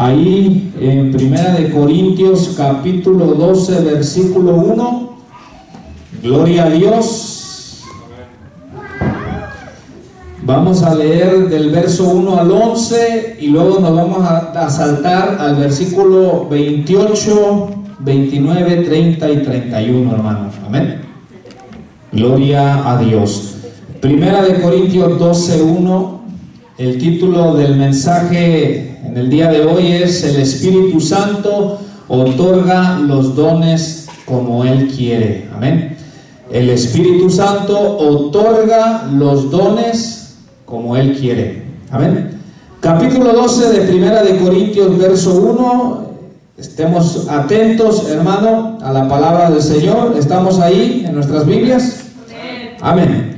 ahí en Primera de Corintios capítulo 12 versículo 1. Gloria a Dios. Vamos a leer del verso 1 al 11 y luego nos vamos a saltar al versículo 28, 29, 30 y 31, hermanos. Amén. Gloria a Dios. Primera de Corintios 12, 1. El título del mensaje en el día de hoy es: el Espíritu Santo otorga los dones como Él quiere. Amén. El Espíritu Santo otorga los dones como Él quiere. Amén. Capítulo 12 de Primera de Corintios, verso 1. Estemos atentos, hermano, a la palabra del Señor. ¿Estamos ahí en nuestras Biblias? Amén.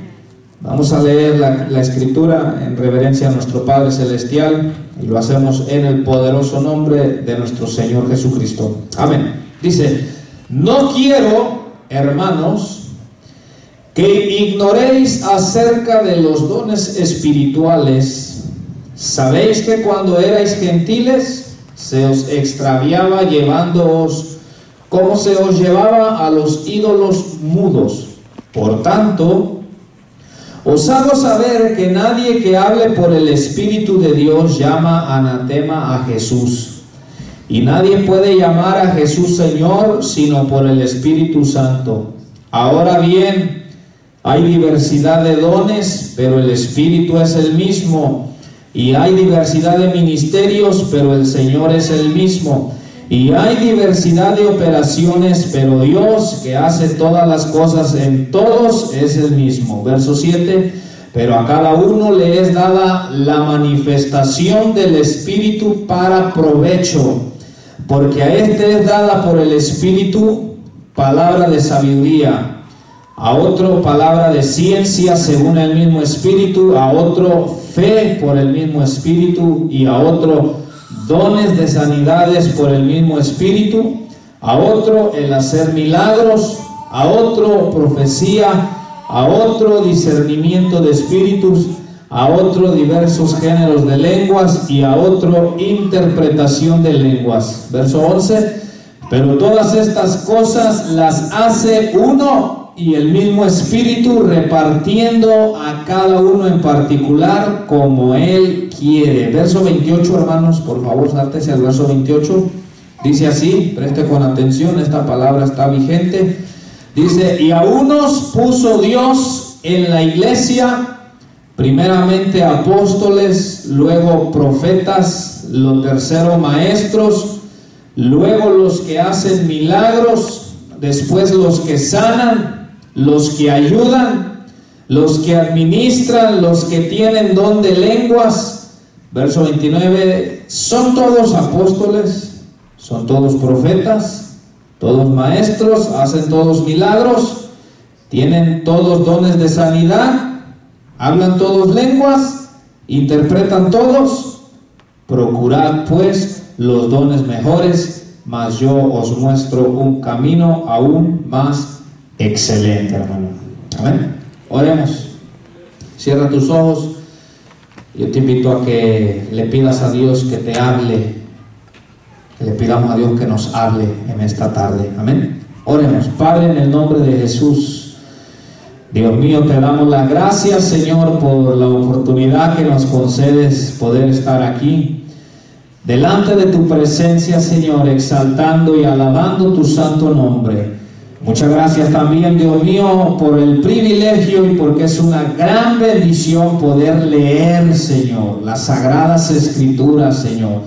Vamos a leer la Escritura en reverencia a nuestro Padre Celestial, y lo hacemos en el poderoso nombre de nuestro Señor Jesucristo. Amén. Dice: no quiero, hermanos, que ignoréis acerca de los dones espirituales. Sabéis que cuando erais gentiles se os extraviaba llevándoos como se os llevaba a los ídolos mudos. Por tanto, os hago saber que nadie que hable por el Espíritu de Dios llama anatema a Jesús. Y nadie puede llamar a Jesús Señor sino por el Espíritu Santo. Ahora bien, hay diversidad de dones, pero el Espíritu es el mismo. Y hay diversidad de ministerios, pero el Señor es el mismo. Y hay diversidad de operaciones, pero Dios, que hace todas las cosas en todos, es el mismo. Verso 7. Pero a cada uno le es dada la manifestación del Espíritu para provecho, porque a este es dada por el Espíritu palabra de sabiduría, a otro palabra de ciencia según el mismo Espíritu, a otro fe por el mismo Espíritu, y a otro dones de sanidades por el mismo Espíritu, a otro el hacer milagros, a otro profecía, a otro discernimiento de espíritus, a otro diversos géneros de lenguas, y a otro interpretación de lenguas. Verso 11. Pero todas estas cosas las hace uno y el mismo Espíritu, repartiendo a cada uno en particular como Él quiere. Verso 28, hermanos, por favor, sáltese al verso 28. Dice así, preste con atención, esta palabra está vigente. Dice: y a unos puso Dios en la iglesia, primeramente apóstoles, luego profetas, lo tercero maestros, luego los que hacen milagros, después los que sanan, los que ayudan, los que administran, los que tienen don de lenguas. Verso 29. ¿Son todos apóstoles? ¿Son todos profetas? ¿Todos maestros? ¿Hacen todos milagros? ¿Tienen todos dones de sanidad? ¿Hablan todos lenguas? ¿Interpretan todos? Procurad pues los dones mejores, mas yo os muestro un camino aún más excelente, hermano. Amén. Oremos. Cierra tus ojos. Yo te invito a que le pidas a Dios que te hable, que le pidamos a Dios que nos hable en esta tarde. Amén. Oremos. Padre, en el nombre de Jesús, Dios mío, te damos las gracias, Señor, por la oportunidad que nos concedes poder estar aquí delante de tu presencia, Señor, exaltando y alabando tu santo nombre. Muchas gracias también, Dios mío, por el privilegio y porque es una gran bendición poder leer, Señor, las sagradas escrituras, Señor,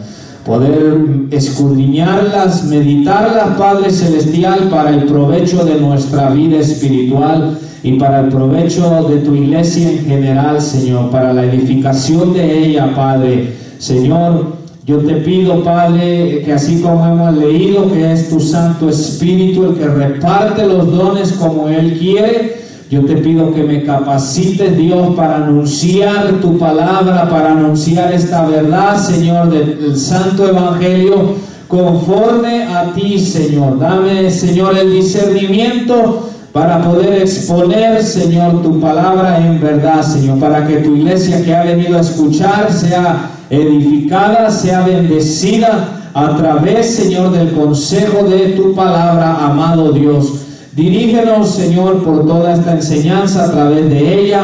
poder escudriñarlas, meditarlas, Padre Celestial, para el provecho de nuestra vida espiritual y para el provecho de tu iglesia en general, Señor, para la edificación de ella, Padre. Señor, yo te pido, Padre, que así como hemos leído que es tu Santo Espíritu el que reparte los dones como Él quiere, yo te pido que me capacites, Dios, para anunciar tu palabra, para anunciar esta verdad, Señor, del Santo Evangelio, conforme a ti, Señor. Dame, Señor, el discernimiento para poder exponer, Señor, tu palabra en verdad, Señor, para que tu iglesia que ha venido a escuchar sea edificada, sea bendecida a través, Señor, del consejo de tu palabra, amado Dios. Dirígenos, Señor, por toda esta enseñanza a través de ella,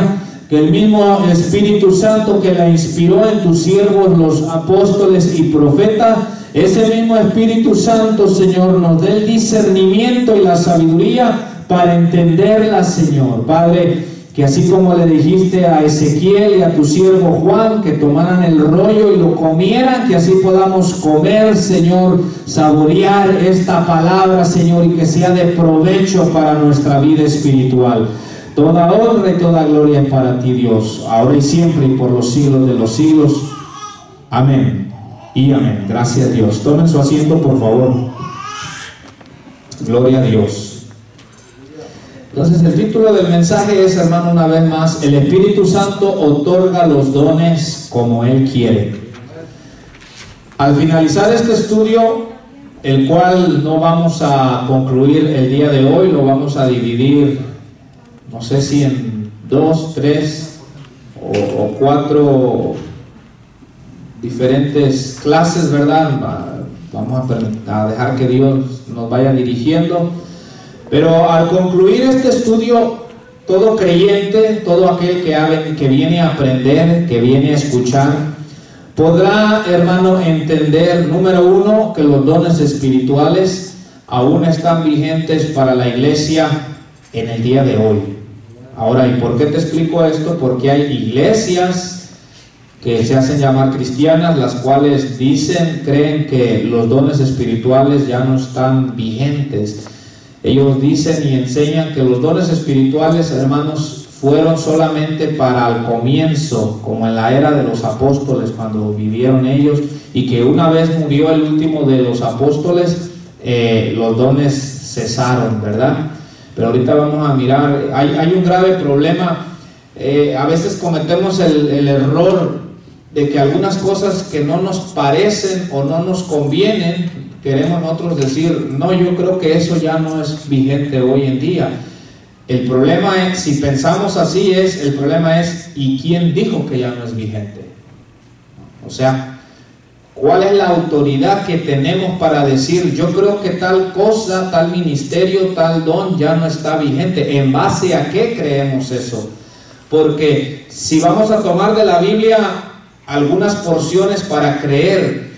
que el mismo Espíritu Santo que la inspiró en tus siervos, los apóstoles y profetas, ese mismo Espíritu Santo, Señor, nos dé el discernimiento y la sabiduría para entenderla, Señor. Padre, que así como le dijiste a Ezequiel y a tu siervo Juan, que tomaran el rollo y lo comieran, que así podamos comer, Señor, saborear esta palabra, Señor, y que sea de provecho para nuestra vida espiritual. Toda honra y toda gloria es para ti, Dios, ahora y siempre y por los siglos de los siglos. Amén y amén. Gracias, Dios. Tomen su asiento, por favor. Gloria a Dios. Entonces, el título del mensaje es, hermano, una vez más: el Espíritu Santo otorga los dones como Él quiere. Al finalizar este estudio, el cual no vamos a concluir el día de hoy, lo vamos a dividir, no sé si en 2, 3 o 4 diferentes clases, ¿verdad? Vamos a dejar que Dios nos vaya dirigiendo. Pero al concluir este estudio, todo creyente, todo aquel que viene a aprender, que viene a escuchar, podrá, hermano, entender, número uno, que los dones espirituales aún están vigentes para la iglesia en el día de hoy. Ahora, ¿y por qué te explico esto? Porque hay iglesias que se hacen llamar cristianas, las cuales creen que los dones espirituales ya no están vigentes. Ellos dicen y enseñan que los dones espirituales, hermanos, fueron solamente para el comienzo, como en la era de los apóstoles, cuando vivieron ellos, y que una vez murió el último de los apóstoles, los dones cesaron, ¿verdad? Pero ahorita vamos a mirar, hay un grave problema. A veces cometemos el error de que algunas cosas que no nos parecen o no nos convienen, queremos nosotros decir, no, yo creo que eso ya no es vigente hoy en día. El problema es, si pensamos así, el problema es, ¿y quién dijo que ya no es vigente? O sea, ¿cuál es la autoridad que tenemos para decir, yo creo que tal cosa, tal ministerio, tal don ya no está vigente? ¿En base a qué creemos eso? Porque si vamos a tomar de la Biblia algunas porciones para creer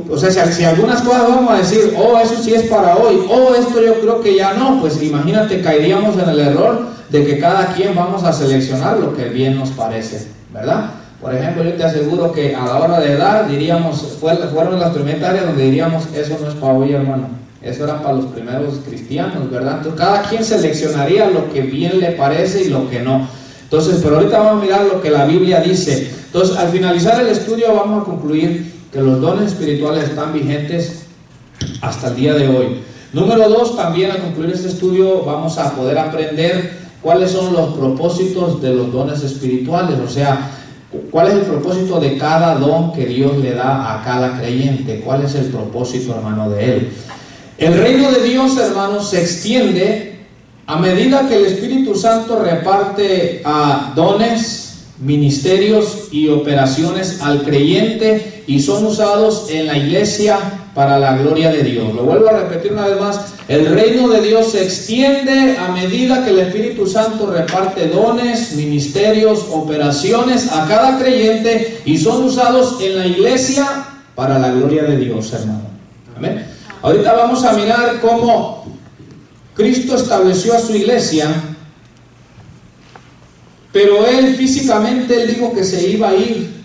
o sea, si algunas cosas vamos a decir, oh, eso sí es para hoy, oh, esto yo creo que ya no, pues imagínate, caeríamos en el error de que cada quien vamos a seleccionar lo que bien nos parece, ¿verdad? Por ejemplo, yo te aseguro que a la hora de dar, diríamos, fueron las primeras áreas donde diríamos, eso no es para hoy, hermano, eso era para los primeros cristianos, ¿verdad? Entonces cada quien seleccionaría lo que bien le parece y lo que no. Entonces, pero ahorita vamos a mirar lo que la Biblia dice. Entonces, al finalizar el estudio vamos a concluir que los dones espirituales están vigentes hasta el día de hoy. Número 2, también al concluir este estudio vamos a poder aprender cuáles son los propósitos de los dones espirituales, o sea, cuál es el propósito de cada don que Dios le da a cada creyente, cuál es el propósito, hermano, de él. El reino de Dios, hermanos, se extiende a medida que el Espíritu Santo reparte a dones, ministerios y operaciones al creyente y son usados en la iglesia para la gloria de Dios. Lo vuelvo a repetir una vez más: el reino de Dios se extiende a medida que el Espíritu Santo reparte dones, ministerios, operaciones a cada creyente y son usados en la iglesia para la gloria de Dios, hermano. Amén. Ahorita vamos a mirar cómo Cristo estableció a su iglesia, pero Él físicamente, Él dijo que se iba a ir.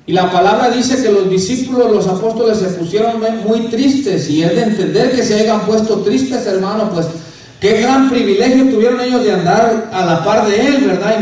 Y la palabra dice que los discípulos, los apóstoles, se pusieron muy tristes, y es de entender que se hayan puesto tristes, hermano, pues qué gran privilegio tuvieron ellos de andar a la par de Él, ¿verdad?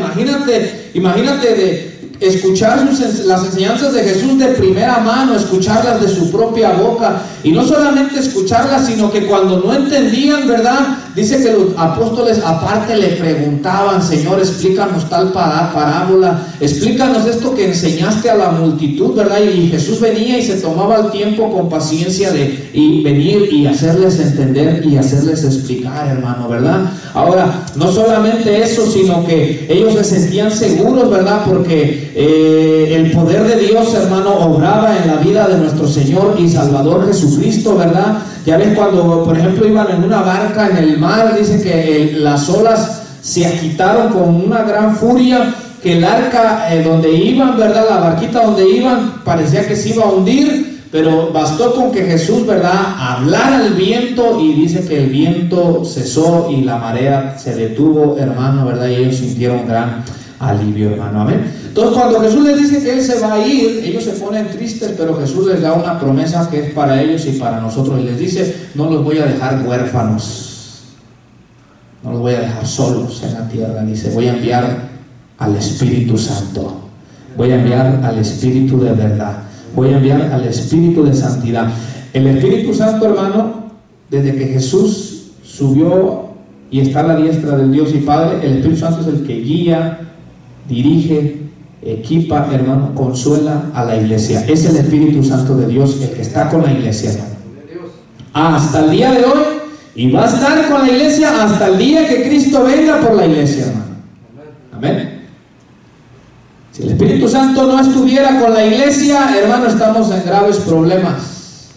Imagínate de escuchar las enseñanzas de Jesús de primera mano, escucharlas de su propia boca, y no solamente escucharlas, sino que cuando no entendían, ¿verdad? Dice que los apóstoles aparte le preguntaban: Señor, explícanos tal parábola, explícanos esto que enseñaste a la multitud, ¿verdad? Y Jesús venía y se tomaba el tiempo con paciencia de venir y hacerles entender y hacerles explicar, hermano, ¿verdad? Ahora, no solamente eso, sino que ellos se sentían seguros, ¿verdad? Porque que el poder de Dios, hermano, obraba en la vida de nuestro Señor y Salvador Jesucristo, ¿verdad? Ya ves cuando, por ejemplo, iban en una barca en el mar, dice que las olas se agitaron con una gran furia, que el arca donde iban, ¿verdad? La barquita donde iban parecía que se iba a hundir, pero bastó con que Jesús, ¿verdad?, hablara al viento y dice que el viento cesó y la marea se detuvo, hermano, ¿verdad? Y ellos sintieron gran alivio, hermano, amén. Entonces cuando Jesús les dice que Él se va a ir, ellos se ponen tristes, pero Jesús les da una promesa que es para ellos y para nosotros, y les dice: no los voy a dejar huérfanos, no los voy a dejar solos en la tierra. Dice: voy a enviar al Espíritu Santo, voy a enviar al Espíritu de verdad, voy a enviar al Espíritu de santidad. El Espíritu Santo, hermano, desde que Jesús subió y está a la diestra del Dios y Padre, el Espíritu Santo es el que guía, dirige, equipa, hermano, consuela a la iglesia. Es el Espíritu Santo de Dios el que está con la iglesia, hermano, hasta el día de hoy, y va a estar con la iglesia hasta el día que Cristo venga por la iglesia, hermano. Amén. Si el Espíritu Santo no estuviera con la iglesia, hermano, estamos en graves problemas,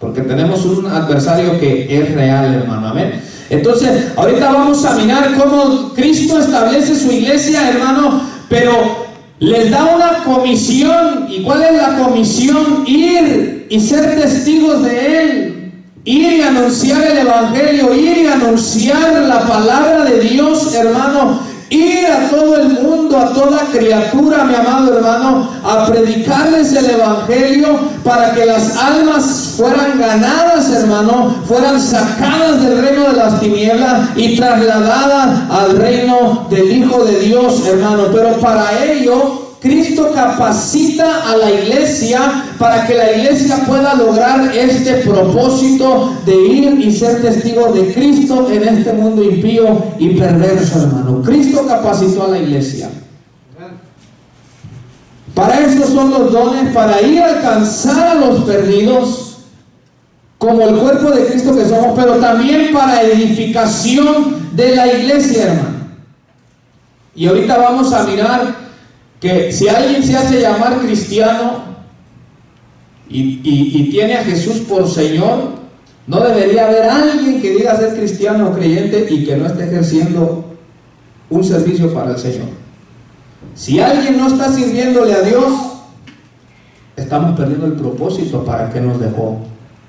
porque tenemos un adversario que es real, hermano. Amén. Entonces, ahorita vamos a mirar cómo Cristo establece su iglesia, hermano, pero les da una comisión. ¿Y cuál es la comisión? Ir y ser testigos de Él, ir y anunciar el Evangelio, ir y anunciar la palabra de Dios, hermano. Ir a todo el mundo, a toda criatura, mi amado hermano, a predicarles el Evangelio para que las almas fueran ganadas, hermano, fueran sacadas del reino de las tinieblas y trasladadas al reino del Hijo de Dios, hermano. Pero para ello Cristo capacita a la iglesia para que la iglesia pueda lograr este propósito de ir y ser testigos de Cristo en este mundo impío y perverso, hermano. Cristo capacitó a la iglesia. Para eso son los dones, para ir a alcanzar a los perdidos, como el cuerpo de Cristo que somos, pero también para edificación de la iglesia, hermano. Y ahorita vamos a mirar que si alguien se hace llamar cristiano y tiene a Jesús por Señor, no debería haber alguien que diga ser cristiano o creyente y que no esté ejerciendo un servicio para el Señor. Si alguien no está sirviéndole a Dios, estamos perdiendo el propósito para que nos dejó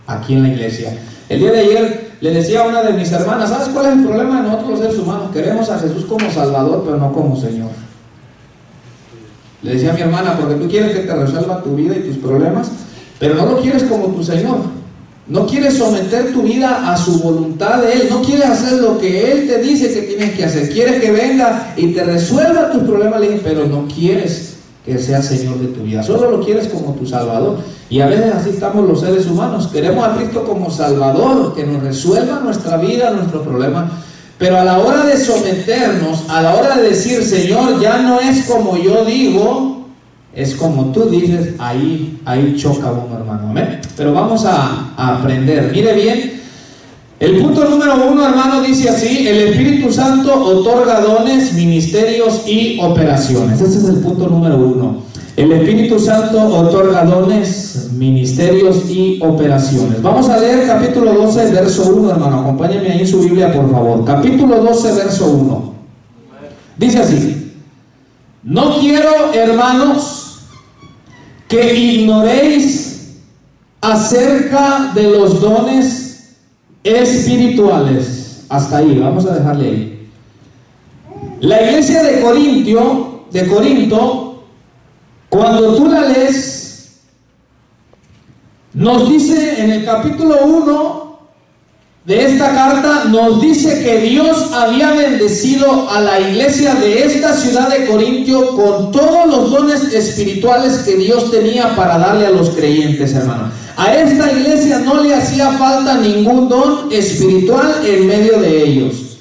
aquí en la iglesia. El día de ayer le decía a una de mis hermanas: ¿sabes cuál es el problema de nosotros los seres humanos? Queremos a Jesús como Salvador, pero no como Señor. Le decía a mi hermana: porque tú quieres que te resuelva tu vida y tus problemas, pero no lo quieres como tu Señor. No quieres someter tu vida a su voluntad de Él. No quieres hacer lo que Él te dice que tienes que hacer. Quieres que venga y te resuelva tus problemas, pero no quieres que sea Señor de tu vida. Solo lo quieres como tu Salvador. Y a veces así estamos los seres humanos. Queremos a Cristo como Salvador, que nos resuelva nuestra vida, nuestros problemas. Pero a la hora de someternos, a la hora de decir: Señor, ya no es como yo digo, es como tú dices, ahí choca uno, hermano. Amén. Pero vamos a aprender. Mire bien, el punto número 1, hermano, dice así: el Espíritu Santo otorga dones, ministerios y operaciones. Ese es el punto número 1. El Espíritu Santo otorga dones, ministerios y operaciones. Vamos a leer capítulo 12, verso 1, hermano. Acompáñenme ahí en su Biblia, por favor. Capítulo 12, verso 1. Dice así: no quiero, hermanos, que ignoréis acerca de los dones espirituales. Hasta ahí, vamos a dejarle ahí. La iglesia de Corinto, cuando tú la lees, nos dice en el capítulo 1 de esta carta, nos dice que Dios había bendecido a la iglesia de esta ciudad de Corintio con todos los dones espirituales que Dios tenía para darle a los creyentes, hermano. A esta iglesia no le hacía falta ningún don espiritual en medio de ellos.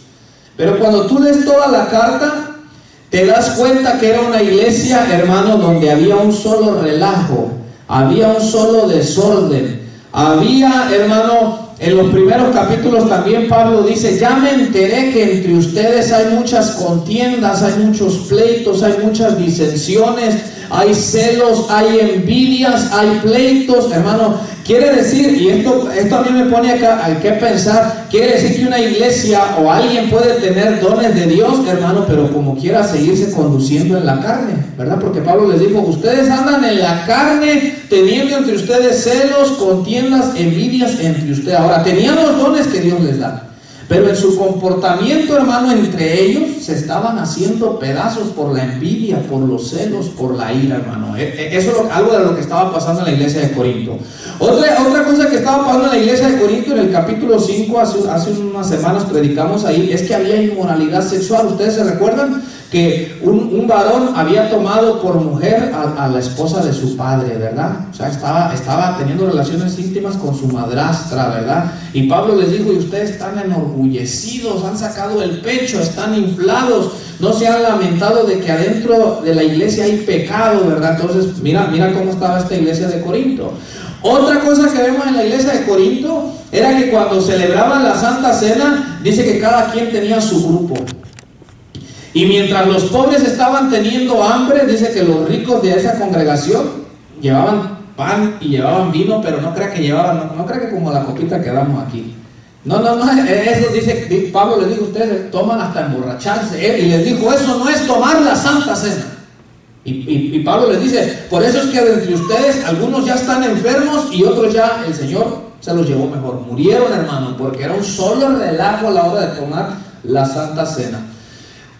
Pero cuando tú lees toda la carta, te das cuenta que era una iglesia, hermano, donde había un solo relajo, había un solo desorden, había, hermano, en los primeros capítulos también Pablo dice: ya me enteré que entre ustedes hay muchas contiendas, hay muchos pleitos, hay muchas disensiones, hay celos, hay envidias, hay pleitos, hermano. Quiere decir, y esto a mí me pone acá hay que pensar, quiere decir que una iglesia o alguien puede tener dones de Dios, hermano, pero como quiera seguirse conduciendo en la carne, ¿verdad? Porque Pablo les dijo: ustedes andan en la carne, teniendo entre ustedes celos, contiendas, envidias entre ustedes. Ahora, tenían los dones que Dios les da, pero en su comportamiento, hermano, entre ellos se estaban haciendo pedazos por la envidia, por los celos, por la ira, hermano. Eso es algo de lo que estaba pasando en la iglesia de Corinto. Otra cosa que estaba pasando en la iglesia de Corinto, en el capítulo 5, hace unas semanas predicamos ahí, es que había inmoralidad sexual. ¿Ustedes se recuerdan? Que un varón había tomado por mujer a la esposa de su padre, ¿verdad? O sea, estaba teniendo relaciones íntimas con su madrastra, ¿verdad? Y Pablo les dijo: y ustedes están enorgullecidos, han sacado el pecho, están inflados, no se han lamentado de que adentro de la iglesia hay pecado, ¿verdad? Entonces, mira cómo estaba esta iglesia de Corinto. Otra cosa que vemos en la iglesia de Corinto era que cuando celebraban la Santa Cena, dice que cada quien tenía su grupo. Y mientras los pobres estaban teniendo hambre, dice que los ricos de esa congregación llevaban pan y llevaban vino, pero no crea que llevaban, no crea que como la copita que damos aquí. No, eso dice, Pablo les dijo: ustedes toman hasta emborracharse, y les dijo: eso no es tomar la Santa Cena. Y Pablo les dice: por eso es que entre ustedes algunos ya están enfermos y otros ya el Señor se los llevó mejor. Murieron, hermano, porque era un solo relajo a la hora de tomar la Santa Cena.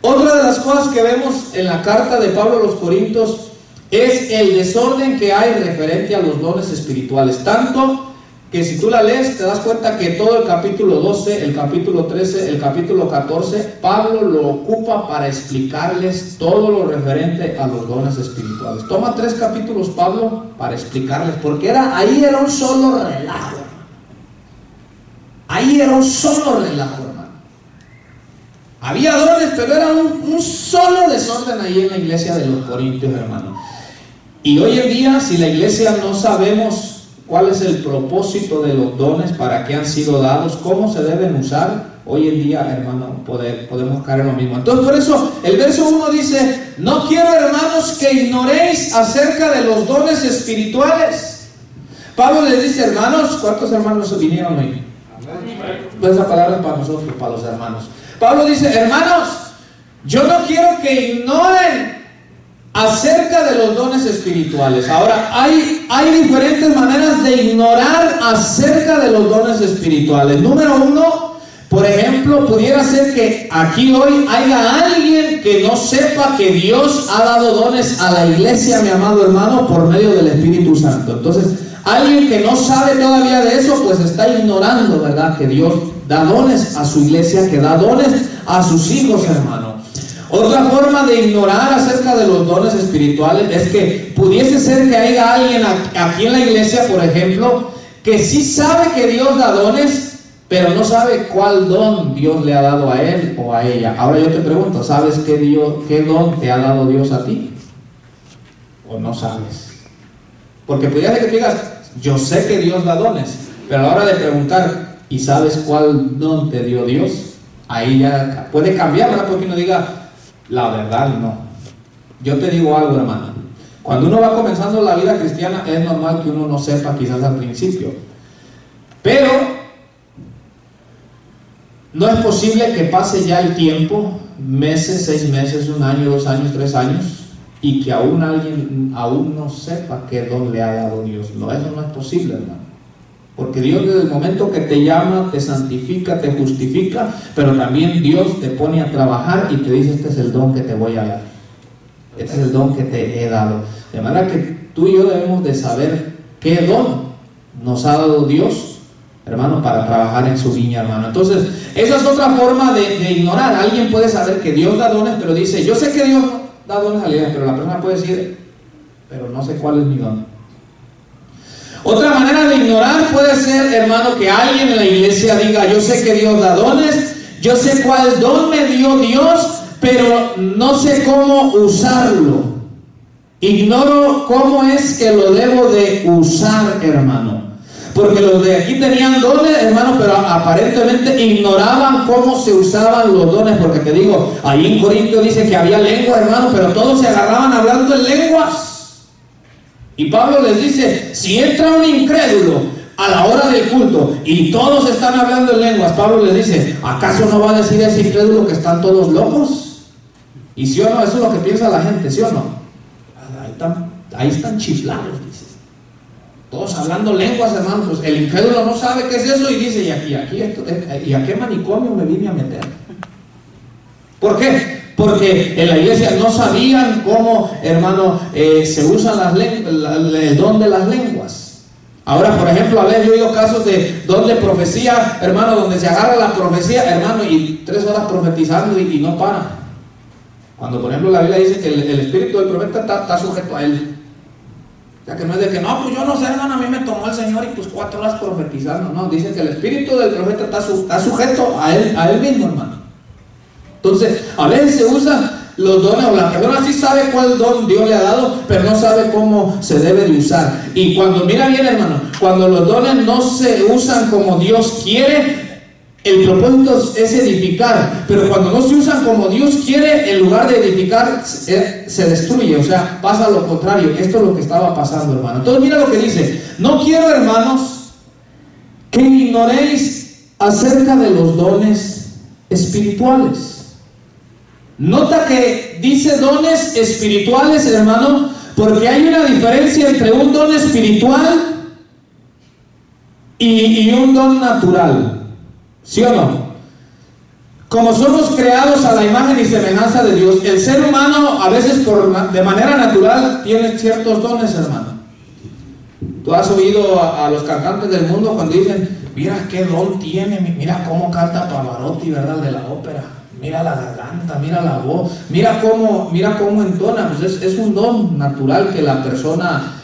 Otra de las cosas que vemos en la carta de Pablo a los Corintios es el desorden que hay referente a los dones espirituales. Tanto que si tú la lees, te das cuenta que todo el capítulo 12, el capítulo 13, el capítulo 14, Pablo lo ocupa para explicarles todo lo referente a los dones espirituales. Toma 3 capítulos Pablo para explicarles, porque ahí era un solo relajo. Ahí era un solo relajo, hermano. Había dones, pero era un solo desorden ahí en la iglesia de los Corintios, hermano. Y hoy en día, si la iglesia no sabemos cuál es el propósito de los dones, para qué han sido dados, cómo se deben usar, hoy en día, hermano, podemos caer en lo mismo. Entonces, por eso, el verso 1 dice: no quiero, hermanos, que ignoréis acerca de los dones espirituales. Pablo les dice: hermanos, ¿cuántos hermanos vinieron hoy? Pues esa palabra es para nosotros, para los hermanos. Pablo dice: hermanos, yo no quiero que ignoren acerca de los dones espirituales. Ahora, hay diferentes maneras de ignorar acerca de los dones espirituales. Número 1, por ejemplo, pudiera ser que aquí hoy haya alguien que no sepa que Dios ha dado dones a la iglesia, mi amado hermano, por medio del Espíritu Santo. Entonces, alguien que no sabe todavía de eso, pues está ignorando, ¿verdad?, que Dios da dones a su iglesia, que da dones a sus hijos, hermano. Otra forma de ignorar acerca de los dones espirituales es que pudiese ser que haya alguien aquí en la iglesia, por ejemplo, que sí sabe que Dios da dones, pero no sabe cuál don Dios le ha dado a él o a ella. Ahora yo te pregunto: ¿sabes qué don te ha dado Dios a ti? ¿O no sabes? Porque pudiera ser que te digas: yo sé que Dios da dones, pero a la hora de preguntar: ¿y sabes cuál don te dio Dios? Ahí ya puede cambiar, ¿verdad? Porque uno diga: la verdad no. Yo te digo algo, hermano. Cuando uno va comenzando la vida cristiana, es normal que uno no sepa quizás al principio. Pero no es posible que pase ya el tiempo, meses, 6 meses, 1 año, 2 años, 3 años, y que alguien no sepa qué don le ha dado Dios. No, eso no es posible, hermano. Porque Dios, desde el momento que te llama, te santifica, te justifica, pero también Dios te pone a trabajar y te dice: este es el don que te voy a dar, este es el don que te he dado. De manera que tú y yo debemos de saber qué don nos ha dado Dios, hermano, para trabajar en su viña, hermano. Entonces, esa es otra forma de ignorar. Alguien puede saber que Dios da dones, pero dice: yo sé que Dios da dones a la iglesia, pero la persona puede decir: pero no sé cuál es mi don. Otra manera de ignorar puede ser, hermano, que alguien en la iglesia diga: yo sé que Dios da dones, yo sé cuál don me dio Dios, pero no sé cómo usarlo. Ignoro cómo es que lo debo de usar, hermano. Porque los de aquí tenían dones, hermano, pero aparentemente ignoraban cómo se usaban los dones. Porque te digo, ahí en Corinto dice que había lengua, hermano, pero todos se agarraban hablando en lenguas. Y Pablo les dice, si entra un incrédulo a la hora del culto y todos están hablando en lenguas, Pablo les dice, ¿acaso no va a decir ese incrédulo que están todos locos? Y sí o no, eso es lo que piensa la gente, ¿sí o no? Ahí están chiflados, dice. Todos hablando lenguas, hermano. Pues el incrédulo no sabe qué es eso y dice, ¿y a qué manicomio me vine a meter? ¿Por qué? Porque en la iglesia no sabían cómo, hermano, se usa el don de las lenguas. Ahora, por ejemplo, a ver, yo he oído casos de don de profecía, hermano, donde se agarra la profecía, hermano, y 3 horas profetizando y no para. Cuando, por ejemplo, la Biblia dice que el espíritu del profeta está sujeto a él. O sea, que no es de que, no, pues yo no sé, hermano, a mí me tomó el Señor y pues 4 horas profetizando. No, dice que el espíritu del profeta está sujeto a él mismo, hermano. Entonces, a veces se usan los dones, o la persona sí sabe cuál don Dios le ha dado, pero no sabe cómo se debe de usar. Y cuando, mira bien, hermano, cuando los dones no se usan como Dios quiere, el propósito es edificar, pero cuando no se usan como Dios quiere, en lugar de edificar, se destruye, o sea, pasa lo contrario. Esto es lo que estaba pasando, hermano. Entonces mira lo que dice, no quiero, hermanos, que ignoréis acerca de los dones espirituales. Nota que dice dones espirituales, hermano, porque hay una diferencia entre un don espiritual y un don natural. ¿Sí o no? Como somos creados a la imagen y semejanza de Dios, el ser humano a veces de manera natural tiene ciertos dones, hermano. Tú has oído a los cantantes del mundo cuando dicen, mira qué don tiene, mira cómo canta Pavarotti, ¿verdad? De la ópera. Mira la garganta, mira la voz, mira cómo entona. Pues es un don natural que la persona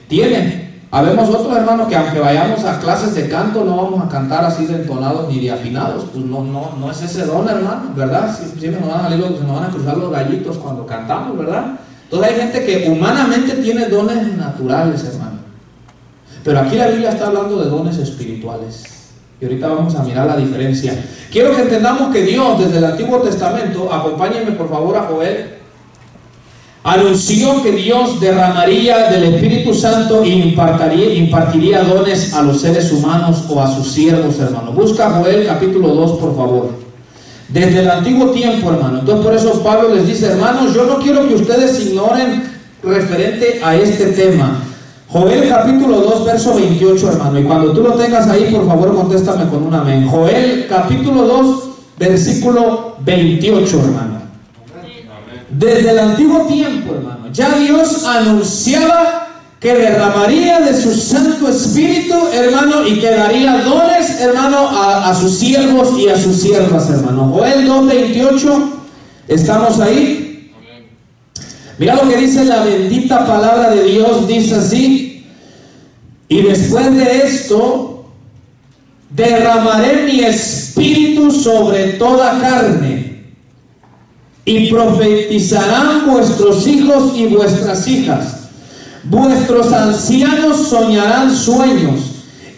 tiene. Habemos otros, hermanos, que aunque vayamos a clases de canto, no vamos a cantar así de entonados ni de afinados. Pues no es ese don, hermano, ¿verdad? Siempre nos van a salir, se nos van a cruzar los gallitos cuando cantamos, ¿verdad? Entonces hay gente que humanamente tiene dones naturales, hermano. Pero aquí la Biblia está hablando de dones espirituales. Y ahorita vamos a mirar la diferencia. Quiero que entendamos que Dios, desde el Antiguo Testamento, acompáñenme por favor a Joel, anunció que Dios derramaría del Espíritu Santo e impartiría dones a los seres humanos o a sus siervos, hermano. Busca Joel capítulo 2, por favor. Desde el antiguo tiempo, hermano. Entonces por eso Pablo les dice, hermanos, yo no quiero que ustedes ignoren referente a este tema. Joel capítulo 2, verso 28, hermano. Y cuando tú lo tengas ahí, por favor, contéstame con un amén. Joel capítulo 2, versículo 28, hermano. Desde el antiguo tiempo, hermano, ya Dios anunciaba que derramaría de su Santo Espíritu, hermano, y que daría dones, hermano, a sus siervos y a sus siervas, hermano. Joel 2:28, ¿estamos ahí? Mira lo que dice la bendita palabra de Dios, dice así: y después de esto derramaré mi espíritu sobre toda carne, y profetizarán vuestros hijos y vuestras hijas. Vuestros ancianos soñarán sueños,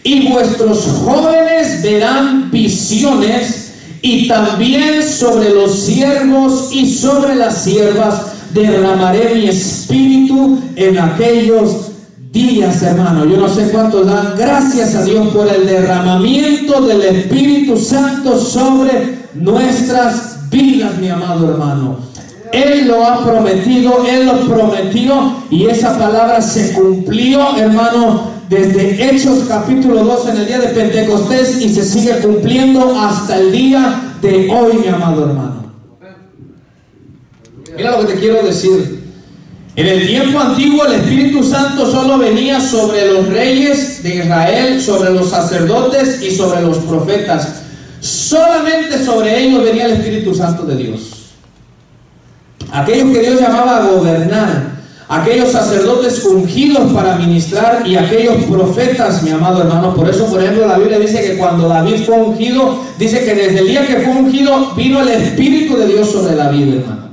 y vuestros jóvenes verán visiones, y también sobre los siervos y sobre las siervas derramaré mi espíritu en aquellos días, hermano. Yo no sé cuántos dan gracias a Dios por el derramamiento del Espíritu Santo sobre nuestras vidas, mi amado hermano. Él lo ha prometido, Él lo prometió, y esa palabra se cumplió, hermano, desde Hechos capítulo 2 en el día de Pentecostés, y se sigue cumpliendo hasta el día de hoy, mi amado hermano. Mira lo que te quiero decir. En el tiempo antiguo el Espíritu Santo solo venía sobre los reyes de Israel, sobre los sacerdotes y sobre los profetas. Solamente sobre ellos venía el Espíritu Santo de Dios. Aquellos que Dios llamaba a gobernar, aquellos sacerdotes ungidos para ministrar, y aquellos profetas, mi amado hermano. Por eso, por ejemplo, la Biblia dice que cuando David fue ungido, dice que desde el día que fue ungido vino el Espíritu de Dios sobre David, hermano.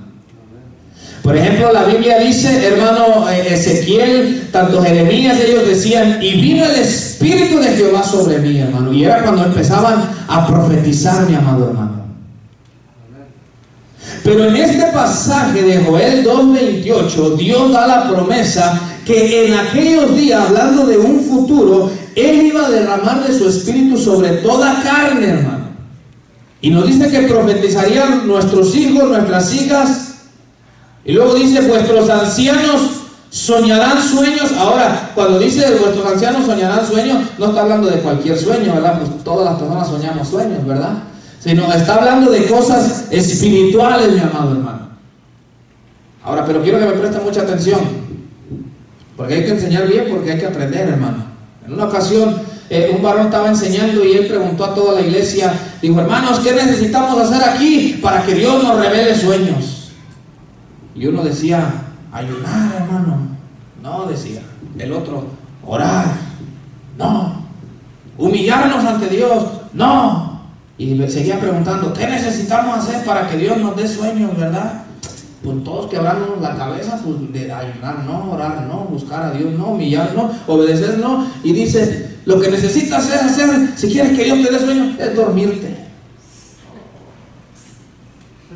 Por ejemplo, la Biblia dice, hermano, Ezequiel, tanto Jeremías, ellos decían, y vino el Espíritu de Jehová sobre mí, hermano. Y era cuando empezaban a profetizar, mi amado hermano. Pero en este pasaje de Joel 2:28, Dios da la promesa que en aquellos días, hablando de un futuro, Él iba a derramar de su Espíritu sobre toda carne, hermano. Y nos dice que profetizarían nuestros hijos, nuestras hijas. Y luego dice, vuestros ancianos soñarán sueños. Ahora, cuando dice vuestros ancianos soñarán sueños, no está hablando de cualquier sueño, ¿verdad? Pues todas las personas soñamos sueños, ¿verdad? Sino está hablando de cosas espirituales, mi amado hermano. Ahora, pero quiero que me presten mucha atención, porque hay que enseñar bien, porque hay que aprender, hermano. En una ocasión, un varón estaba enseñando y él preguntó a toda la iglesia, dijo, hermanos, ¿qué necesitamos hacer aquí para que Dios nos revele sueños? Y uno decía, ayunar, hermano. No, decía. El otro, orar. No. Humillarnos ante Dios. No. Y seguía preguntando, ¿qué necesitamos hacer para que Dios nos dé sueños, verdad? Pues todos quebrándonos la cabeza, pues de ayunar, no, orar, no, buscar a Dios, no, humillar, no, obedecer, no. Y dice, lo que necesitas es hacer, si quieres que Dios te dé sueños, es dormirte.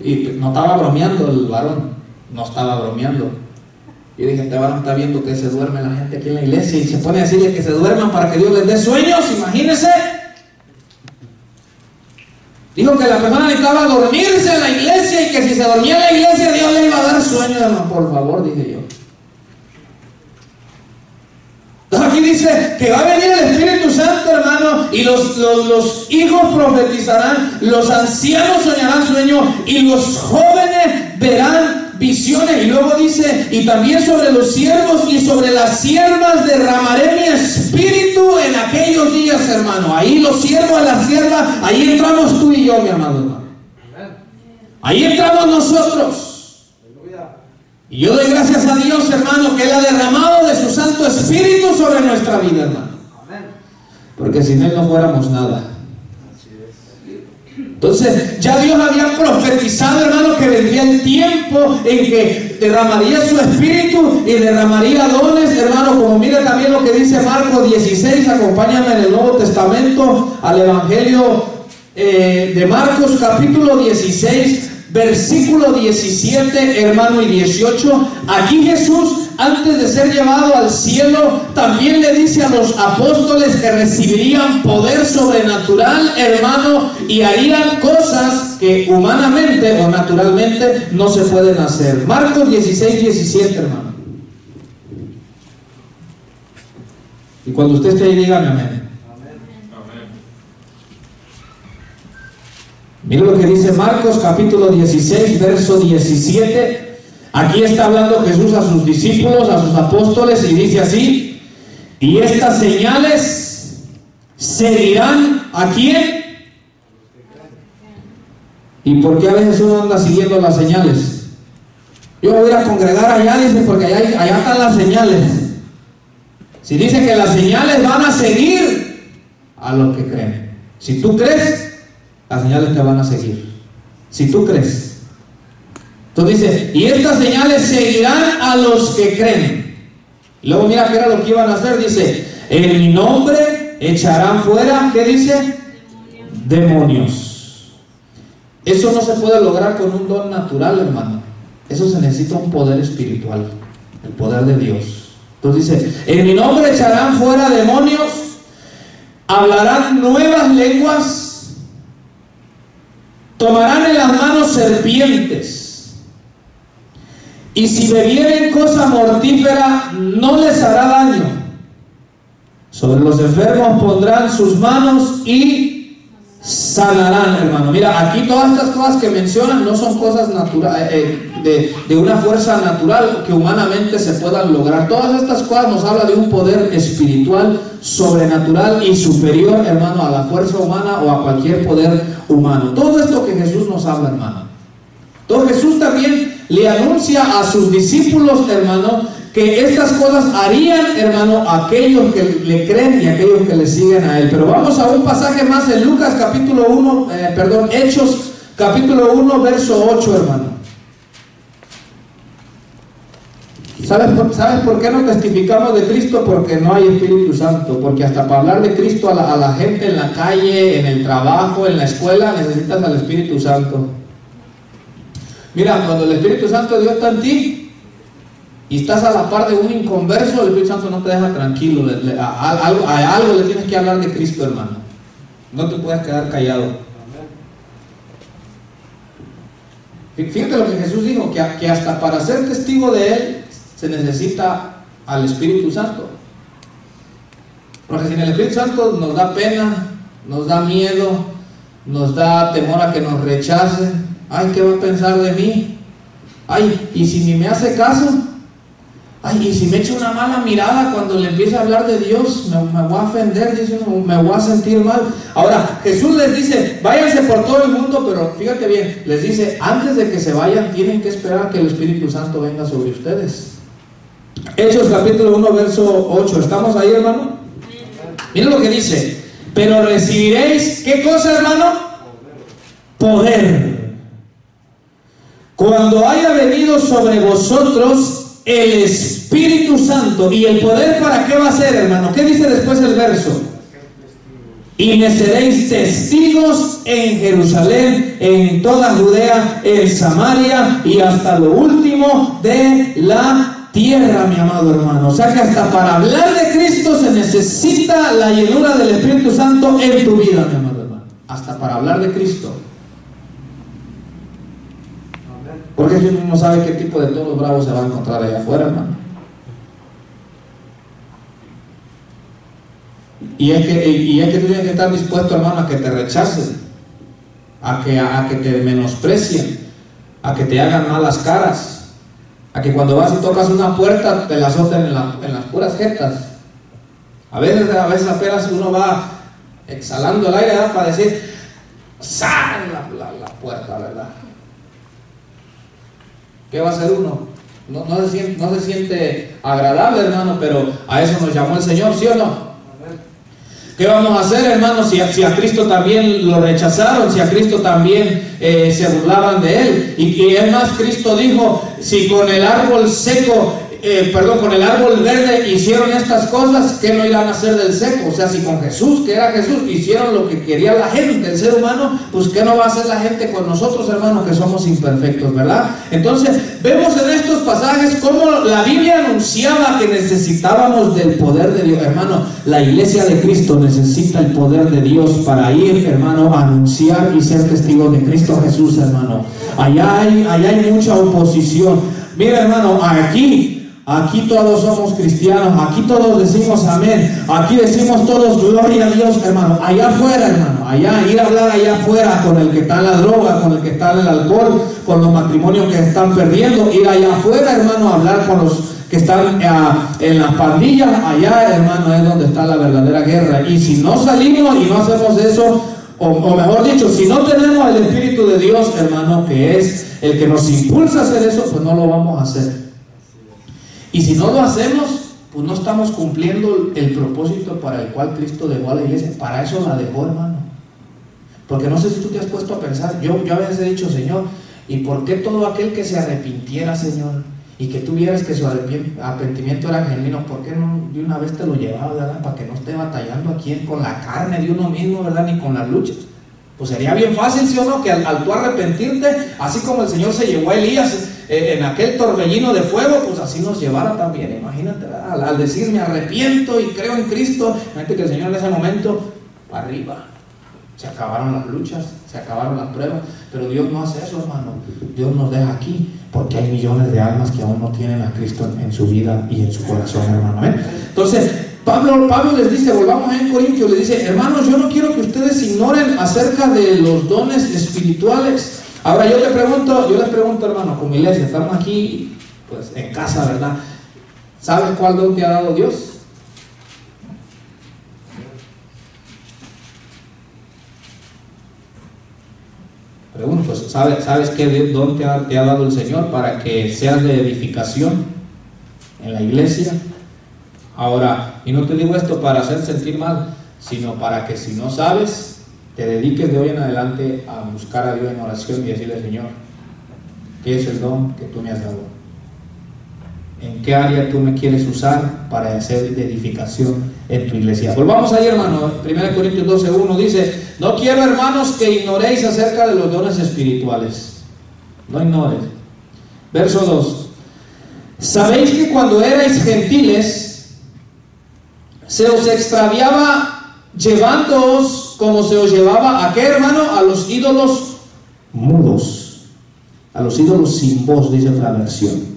Y no estaba bromeando el varón. No estaba bromeando. Y dije, este varón está viendo que se duerme la gente aquí en la iglesia y se pone a decirle que se duerman para que Dios les dé sueños, imagínense. Dijo que la persona necesitaba dormirse en la iglesia y que si se dormía en la iglesia Dios le iba a dar sueños, hermano. Por favor, dije yo. Entonces aquí dice que va a venir el Espíritu Santo, hermano, y los hijos profetizarán, los ancianos soñarán sueños y los jóvenes verán visiones. Y luego dice, y también sobre los siervos y sobre las siervas derramaré mi espíritu en aquellos días, hermano. Ahí los siervos, las siervas, ahí entramos tú y yo, mi amado hermano. Ahí entramos nosotros. Y yo doy gracias a Dios, hermano, que Él ha derramado de su Santo Espíritu sobre nuestra vida, hermano. Porque sin Él no fuéramos nada. Entonces, ya Dios había profetizado, hermano, que vendría el tiempo en que derramaría su Espíritu y derramaría dones, hermano, como mira también lo que dice Marcos 16, acompáñame en el Nuevo Testamento, al Evangelio de Marcos, capítulo 16, versículo 17, hermano, y 18. Aquí Jesús, antes de ser llevado al cielo, también le dice a los apóstoles que recibirían poder sobrenatural, hermano, y harían cosas que humanamente o naturalmente no se pueden hacer. Marcos 16, 17, hermano. Y cuando usted esté ahí, dígame amén. Mira lo que dice Marcos capítulo 16, verso 17. Aquí está hablando Jesús a sus discípulos, a sus apóstoles, y dice así: y estas señales seguirán ¿a quién? ¿Y por qué a veces uno anda siguiendo las señales? Yo voy a ir a congregar allá, dice, porque allá están las señales. Si dice que las señales van a seguir a los que creen. Si tú crees, las señales te van a seguir. Si tú crees. Entonces dice, y estas señales seguirán a los que creen. Y luego mira qué era lo que iban a hacer. Dice, en mi nombre echarán fuera, ¿qué dice? Demonios. Eso no se puede lograr con un don natural, hermano. Eso se necesita un poder espiritual, el poder de Dios. Entonces dice, en mi nombre echarán fuera demonios, hablarán nuevas lenguas, tomarán en las manos serpientes, y si bebieren cosa mortífera no les hará daño. Sobre los enfermos pondrán sus manos y sanarán, hermano. Mira, aquí todas estas cosas que mencionan no son cosas naturales, de una fuerza natural que humanamente se puedan lograr. Todas estas cosas nos habla de un poder espiritual, sobrenatural y superior, hermano, a la fuerza humana o a cualquier poder humano. Todo esto que Jesús nos habla, hermano. Entonces Jesús también le anuncia a sus discípulos, hermano, que estas cosas harían, hermano, aquellos que le creen y aquellos que le siguen a Él. Pero vamos a un pasaje más en Lucas capítulo 1, Hechos capítulo 1, verso 8, hermano. ¿Sabes por qué no testificamos de Cristo? Porque no hay Espíritu Santo. Porque hasta para hablar de Cristo a la gente en la calle, en el trabajo, en la escuela, necesitas al Espíritu Santo. Mira, cuando el Espíritu Santo de Dios está en ti y estás a la par de un inconverso, el Espíritu Santo no te deja tranquilo. A algo le tienes que hablar de Cristo, hermano. No te puedes quedar callado. Fíjate lo que Jesús dijo, que hasta para ser testigo de Él se necesita al Espíritu Santo. Porque sin el Espíritu Santo nos da pena, nos da miedo, nos da temor a que nos rechacen. Ay, ¿qué va a pensar de mí? Ay, ¿y si ni me hace caso? Ay, ¿y si me echa una mala mirada cuando le empiece a hablar de Dios? Me voy a ofender, dice uno, me voy a sentir mal. Ahora, Jesús les dice, váyanse por todo el mundo, pero fíjate bien, les dice, antes de que se vayan, tienen que esperar a que el Espíritu Santo venga sobre ustedes. Hechos capítulo 1, verso 8. ¿Estamos ahí, hermano? Miren lo que dice. Pero recibiréis, ¿qué cosa, hermano? Poder. Cuando haya venido sobre vosotros el Espíritu Santo. ¿Y el poder para qué va a ser, hermano? ¿Qué dice después el verso? Y me seréis testigos en Jerusalén, en toda Judea, en Samaria y hasta lo último de la tierra, mi amado hermano. O sea que hasta para hablar de Cristo se necesita la llenura del Espíritu Santo en tu vida, mi amado hermano. Hasta para hablar de Cristo. Porque Jesús no sabe qué tipo de toros bravos se va a encontrar allá afuera, hermano. Y es que tú tienes que estar dispuesto, hermano, a que te rechacen, a que te menosprecien, a que te hagan malas caras, a que cuando vas y tocas una puerta te la azoten en las puras jetas. A veces apenas uno va exhalando el aire, ¿verdad? Para decir, ¡sal! La puerta, ¿verdad? ¿Qué va a hacer uno? No se siente agradable, hermano, pero a eso nos llamó el Señor, ¿sí o no? ¿Qué vamos a hacer, hermnos? Si a Cristo también lo rechazaron, si a Cristo también se burlaban de Él. Y es más, Cristo dijo, si con el árbol seco, con el árbol verde hicieron estas cosas, ¿qué no irán a hacer del seco? O sea, si con Jesús, que era Jesús, hicieron lo que quería la gente, el ser humano, pues ¿qué no va a hacer la gente con nosotros, hermanos, que somos imperfectos, verdad? Entonces, vemos en estos pasajes cómo la Biblia anunciaba que necesitábamos del poder de Dios. Hermano, la iglesia de Cristo necesita el poder de Dios para ir, hermano, a anunciar y ser testigo de Cristo Jesús, hermano. Allá hay mucha oposición. Mira, hermano, aquí todos somos cristianos, aquí todos decimos amén, aquí decimos todos gloria a Dios, hermano. Allá afuera, hermano, ir a hablar allá afuera con el que está en la droga, con el que está en el alcohol, con los matrimonios que están perdiendo, ir allá afuera, hermano, a hablar con los que están en las pandillas. Allá, hermano, es donde está la verdadera guerra. Y si no salimos y no hacemos eso, o mejor dicho, si no tenemos el Espíritu de Dios, hermano, que es el que nos impulsa a hacer eso, pues no lo vamos a hacer. Y si no lo hacemos, pues no estamos cumpliendo el propósito para el cual Cristo dejó a la iglesia. Para eso la dejó, hermano. Porque no sé si tú te has puesto a pensar, yo a veces he dicho, Señor, ¿y por qué todo aquel que se arrepintiera, Señor, y que tú vieras que su arrepentimiento era genuino, por qué no de una vez te lo llevaba, ¿verdad? Para que no esté batallando aquí con la carne de uno mismo, ¿verdad? Ni con las luchas. Pues sería bien fácil, ¿sí o no? Que al tú arrepentirte, así como el Señor se llevó a Elías en aquel torbellino de fuego, pues así nos llevara también. Imagínate, al decir me arrepiento y creo en Cristo, imagínate que el Señor en ese momento, arriba, se acabaron las luchas, se acabaron las pruebas. Pero Dios no hace eso, hermano. Dios nos deja aquí porque hay millones de almas que aún no tienen a Cristo en su vida y en su corazón, hermano. Entonces Pablo les dice, volvamos a Corintios, les dice, hermanos, yo no quiero que ustedes ignoren acerca de los dones espirituales. Ahora yo les pregunto, hermano, como iglesia, estamos aquí, pues en casa, ¿verdad? ¿Sabes cuál don te ha dado Dios? Pregunto, pues, ¿sabes qué don te ha dado el Señor para que seas de edificación en la iglesia? Ahora, y no te digo esto para hacer sentir mal, sino para que si no sabes, te dediques de hoy en adelante a buscar a Dios en oración y decirle, Señor, ¿qué es el don que tú me has dado? ¿En qué área tú me quieres usar para hacer edificación en tu iglesia? Volvamos ahí, hermano. 1 Corintios 12:1 dice: no quiero, hermanos, que ignoréis acerca de los dones espirituales. No ignores. Verso 2: sabéis que cuando erais gentiles se os extraviaba llevándoos como se os llevaba, ¿a qué, hermano? A los ídolos mudos, a los ídolos sin voz, dice otra versión.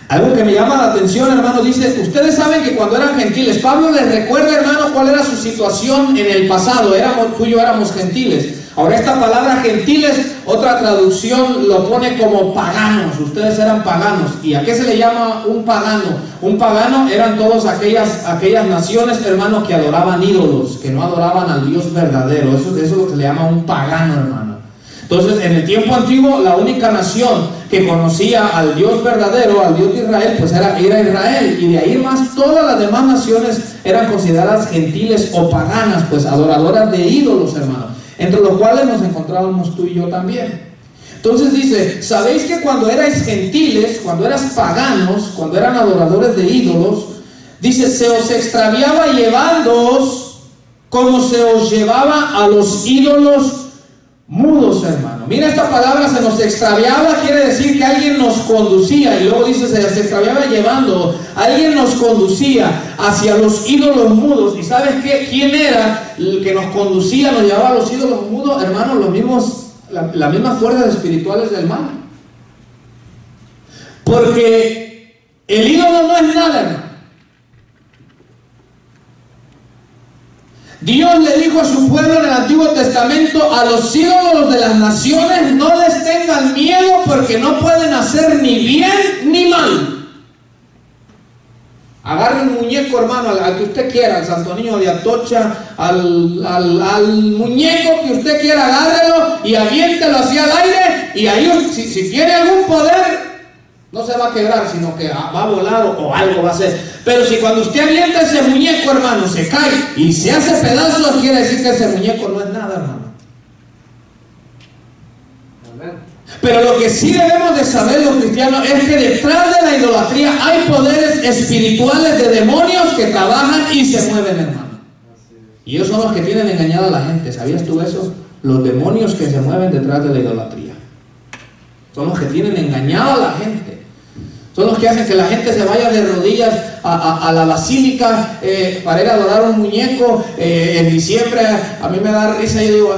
Algo que me llama la atención, hermano, dice: ustedes saben que cuando eran gentiles, Pablo les recuerda, hermano, cuál era su situación en el pasado. Tú y yo éramos gentiles. Ahora esta palabra gentiles, otra traducción lo pone como paganos. Ustedes eran paganos. ¿Y a qué se le llama un pagano? Un pagano eran todas aquellas naciones, hermano, que adoraban ídolos, que no adoraban al Dios verdadero. Eso es lo que se le llama un pagano, hermano. Entonces, en el tiempo antiguo, la única nación que conocía al Dios verdadero, al Dios de Israel, pues era Israel. Y de ahí más, todas las demás naciones eran consideradas gentiles o paganas, pues adoradoras de ídolos, hermano, entre los cuales nos encontrábamos tú y yo también. Entonces dice: sabéis que cuando erais gentiles, cuando eras paganos, cuando eran adoradores de ídolos, dice, se os extraviaba llevándoos como se os llevaba a los ídolos mudos, hermano. Mira, esta palabra, se nos extraviaba, quiere decir que alguien nos conducía. Y luego dice, se extraviaba llevando. Alguien nos conducía hacia los ídolos mudos. ¿Y sabes qué? ¿Quién era el que nos conducía, nos llevaba a los ídolos mudos? Hermano, las mismas fuerzas espirituales del mal. Porque el ídolo no es nada, hermano. Dios le dijo a su pueblo en el Antiguo Testamento: a los ídolos de las naciones no les tengan miedo, porque no pueden hacer ni bien ni mal. Agarre un muñeco, hermano, al que usted quiera, al Santo Niño de Atocha, al muñeco que usted quiera, agárrelo y aviéntelo hacia el aire, y ahí, si tiene algún poder, no se va a quebrar, sino que va a volar o algo va a hacer. Pero si cuando usted avienta ese muñeco, hermano, se cae y se hace pedazos, quiere decir que ese muñeco no es nada, hermano. Pero lo que sí debemos de saber los cristianos es que detrás de la idolatría hay poderes espirituales de demonios que trabajan y se mueven, hermano. Y ellos son los que tienen engañada a la gente. ¿Sabías tú eso? Los demonios que se mueven detrás de la idolatría son los que tienen engañada a la gente. Son los que hacen que la gente se vaya de rodillas a la basílica para ir a adorar un muñeco. En diciembre a mí me da risa y digo,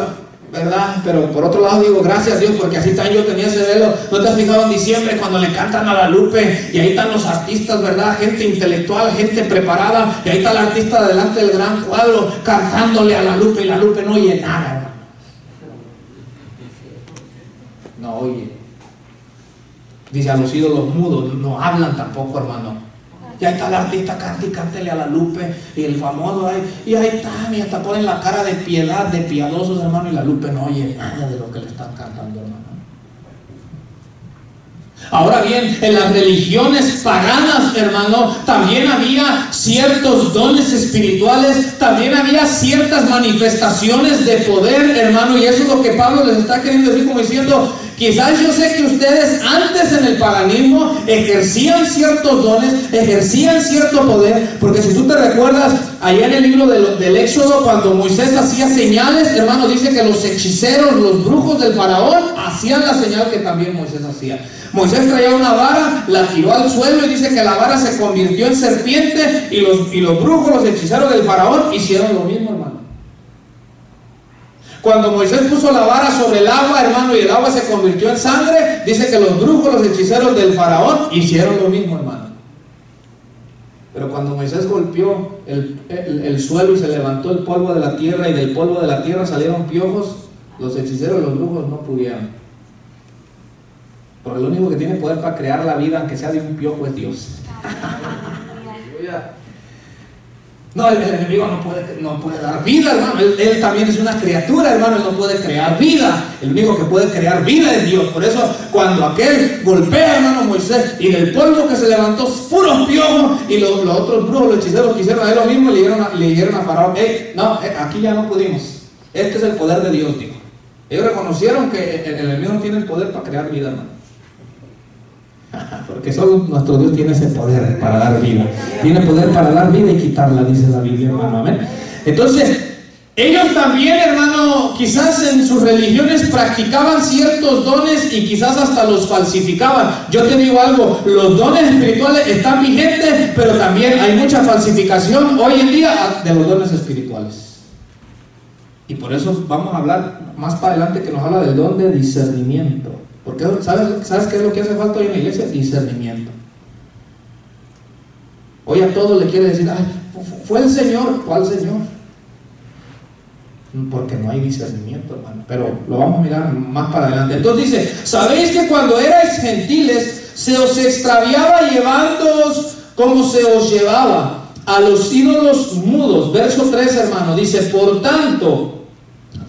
¿verdad? Pero por otro lado digo, gracias a Dios, porque así también yo tenía ese velo. ¿No te has fijado en diciembre cuando le cantan a la Lupe? Y ahí están los artistas, ¿verdad? Gente intelectual, gente preparada. Y ahí está el artista delante del gran cuadro cantándole a la Lupe, y la Lupe no oye nada, hermano. No oye. Dice, a los ídolos mudos no hablan tampoco, hermano. Y ahí está el artista, cante y cántele a la Lupe, y el famoso ahí, y ahí están, y hasta ponen la cara de piedad, de piadosos, hermano, y la Lupe no oye nada de lo que le están cantando, hermano. Ahora bien, en las religiones paganas, hermano, también había ciertos dones espirituales, también había ciertas manifestaciones de poder, hermano, y eso es lo que Pablo les está queriendo decir, como diciendo, quizás yo sé que ustedes antes en el paganismo ejercían ciertos dones, ejercían cierto poder, porque si tú te recuerdas, allá en el libro del Éxodo, cuando Moisés hacía señales, hermano, dice que los hechiceros, los brujos del faraón, hacían la señal que también Moisés hacía. Moisés traía una vara, la tiró al suelo y dice que la vara se convirtió en serpiente, y los brujos, los hechiceros del faraón hicieron lo mismo, hermano. Cuando Moisés puso la vara sobre el agua, hermano, y el agua se convirtió en sangre, dice que los brujos, los hechiceros del faraón hicieron lo mismo, hermano. Pero cuando Moisés golpeó el suelo y se levantó el polvo de la tierra, y del polvo de la tierra salieron piojos, los hechiceros y los brujos no pudieron. Porque lo único que tiene poder para crear la vida, aunque sea de un piojo, es Dios. No, el enemigo no puede dar vida, hermano. Él también es una criatura, hermano. Él no puede crear vida. El único que puede crear vida es Dios. Por eso, cuando aquel golpea, hermano, Moisés, y del polvo que se levantó, puros piojos, y los otros brujos, los hechiceros, quisieron hacer lo mismo, le dijeron a Faraón, aquí ya no pudimos. Este es el poder de Dios, dijo. Ellos reconocieron que el enemigo no tiene el poder para crear vida, hermano. Porque solo nuestro Dios tiene ese poder para dar vida. Tiene poder para dar vida y quitarla, dice la Biblia, hermano. Amén. Entonces, ellos también, hermano, quizás en sus religiones practicaban ciertos dones y quizás hasta los falsificaban. Yo te digo algo, los dones espirituales están vigentes, pero también hay mucha falsificación hoy en día de los dones espirituales. Y por eso vamos a hablar más para adelante, que nos habla del don de discernimiento. Porque ¿sabes qué es lo que hace falta hoy en la iglesia? Discernimiento. Hoy a todos le quiere decir, ay, fue el Señor. ¿Cuál Señor? Porque no hay discernimiento, hermano. Pero lo vamos a mirar más para adelante. Entonces dice, ¿sabéis que cuando erais gentiles se os extraviaba llevándoos como se os llevaba a los ídolos mudos? Verso 3, hermano, dice, por tanto,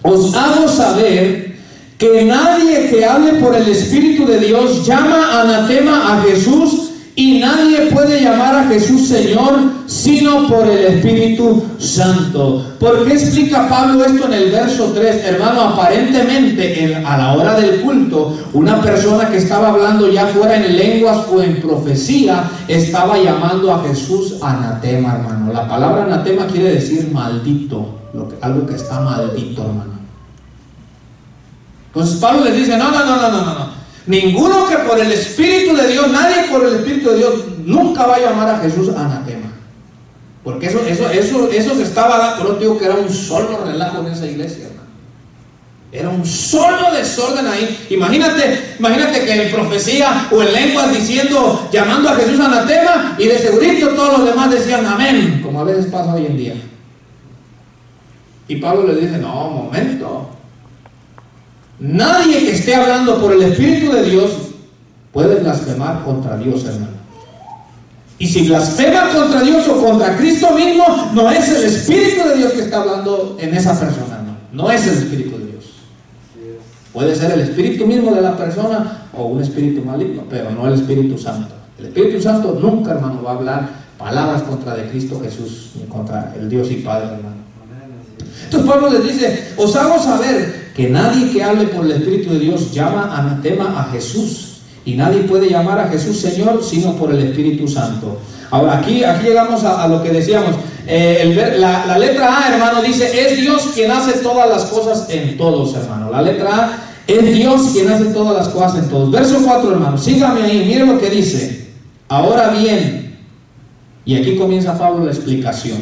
os hago saber que nadie que hable por el Espíritu de Dios llama anatema a Jesús, y nadie puede llamar a Jesús Señor sino por el Espíritu Santo. ¿Por qué explica Pablo esto en el verso 3? Hermano, aparentemente a la hora del culto, una persona que estaba hablando ya fuera en lenguas o en profecía estaba llamando a Jesús anatema, hermano. La palabra anatema quiere decir maldito, algo que está maldito, hermano. Entonces Pablo les dice, no. Ninguno que por el Espíritu de Dios, nadie por el Espíritu de Dios nunca va a llamar a Jesús anatema. Porque eso se estaba dando. Pero digo que era un solo relajo en esa iglesia, hermano. Era un solo desorden ahí. Imagínate que en profecía o en lenguas diciendo, llamando a Jesús anatema, y de segurito todos los demás decían amén, como a veces pasa hoy en día. Y Pablo le dice, no, momento. Nadie que esté hablando por el Espíritu de Dios puede blasfemar contra Dios, hermano. Y si blasfema contra Dios o contra Cristo mismo, no es el Espíritu de Dios que está hablando en esa persona, no es el Espíritu de Dios. Puede ser el Espíritu mismo de la persona o un espíritu maligno, pero no el Espíritu Santo. El Espíritu Santo nunca, hermano, va a hablar palabras contra de Cristo Jesús, ni contra el Dios y Padre, hermano. Entonces Pablo les dice, os hago saber que nadie que hable por el Espíritu de Dios llama anatema a Jesús, y nadie puede llamar a Jesús Señor sino por el Espíritu Santo. Ahora aquí llegamos a lo que decíamos. La letra A, hermano, dice, es Dios quien hace todas las cosas en todos, hermano. La letra A, es Dios quien hace todas las cosas en todos. Verso 4, hermano, sígame ahí, miren lo que dice. Ahora bien, y aquí comienza Pablo la explicación.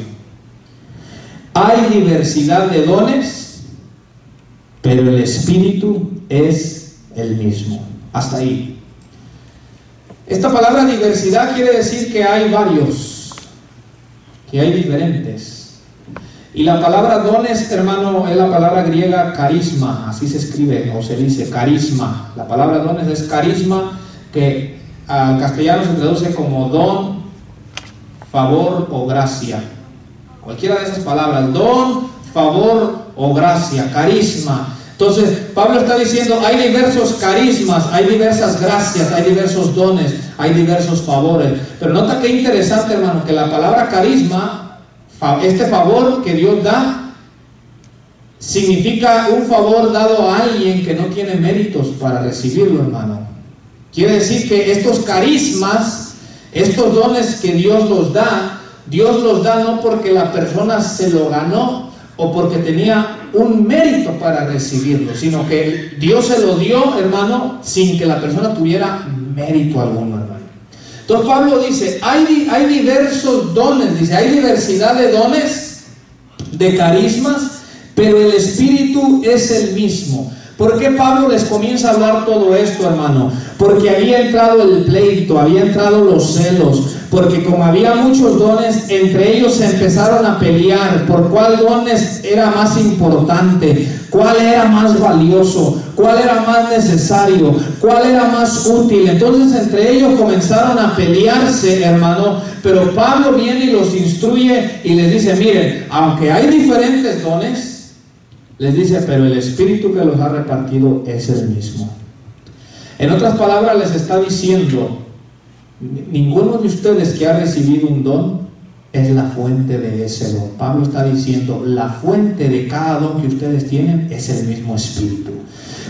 Hay diversidad de dones, pero el Espíritu es el mismo. Hasta ahí. Esta palabra diversidad quiere decir que hay varios, que hay diferentes. Y la palabra dones, hermano, es la palabra griega carisma, así se escribe o se dice carisma. La palabra dones es carisma, que al castellano se traduce como don, favor o gracia. Cualquiera de esas palabras, don, favor o gracia, carisma. Entonces Pablo está diciendo, hay diversos carismas, hay diversas gracias, hay diversos dones, hay diversos favores. Pero nota qué interesante, hermano, que la palabra carisma, este favor que Dios da, significa un favor dado a alguien que no tiene méritos para recibirlo, hermano. Quiere decir que estos carismas, estos dones que Dios los da no porque la persona se lo ganó o porque tenía un mérito para recibirlo, sino que Dios se lo dio, hermano, sin que la persona tuviera mérito alguno, hermano. Entonces Pablo dice, hay diversos dones, dice, hay diversidad de dones, de carismas, pero el Espíritu es el mismo. ¿Por qué Pablo les comienza a hablar todo esto, hermano? Porque había entrado el pleito, había entrado los celos, porque como había muchos dones, entre ellos se empezaron a pelear por cuál dones era más importante, cuál era más valioso, cuál era más necesario, cuál era más útil. Entonces entre ellos comenzaron a pelearse, hermano, pero Pablo viene y los instruye y les dice, miren, aunque hay diferentes dones, les dice, pero el Espíritu que los ha repartido es el mismo. En otras palabras les está diciendo, ninguno de ustedes que ha recibido un don es la fuente de ese don. Pablo está diciendo, la fuente de cada don que ustedes tienen es el mismo Espíritu.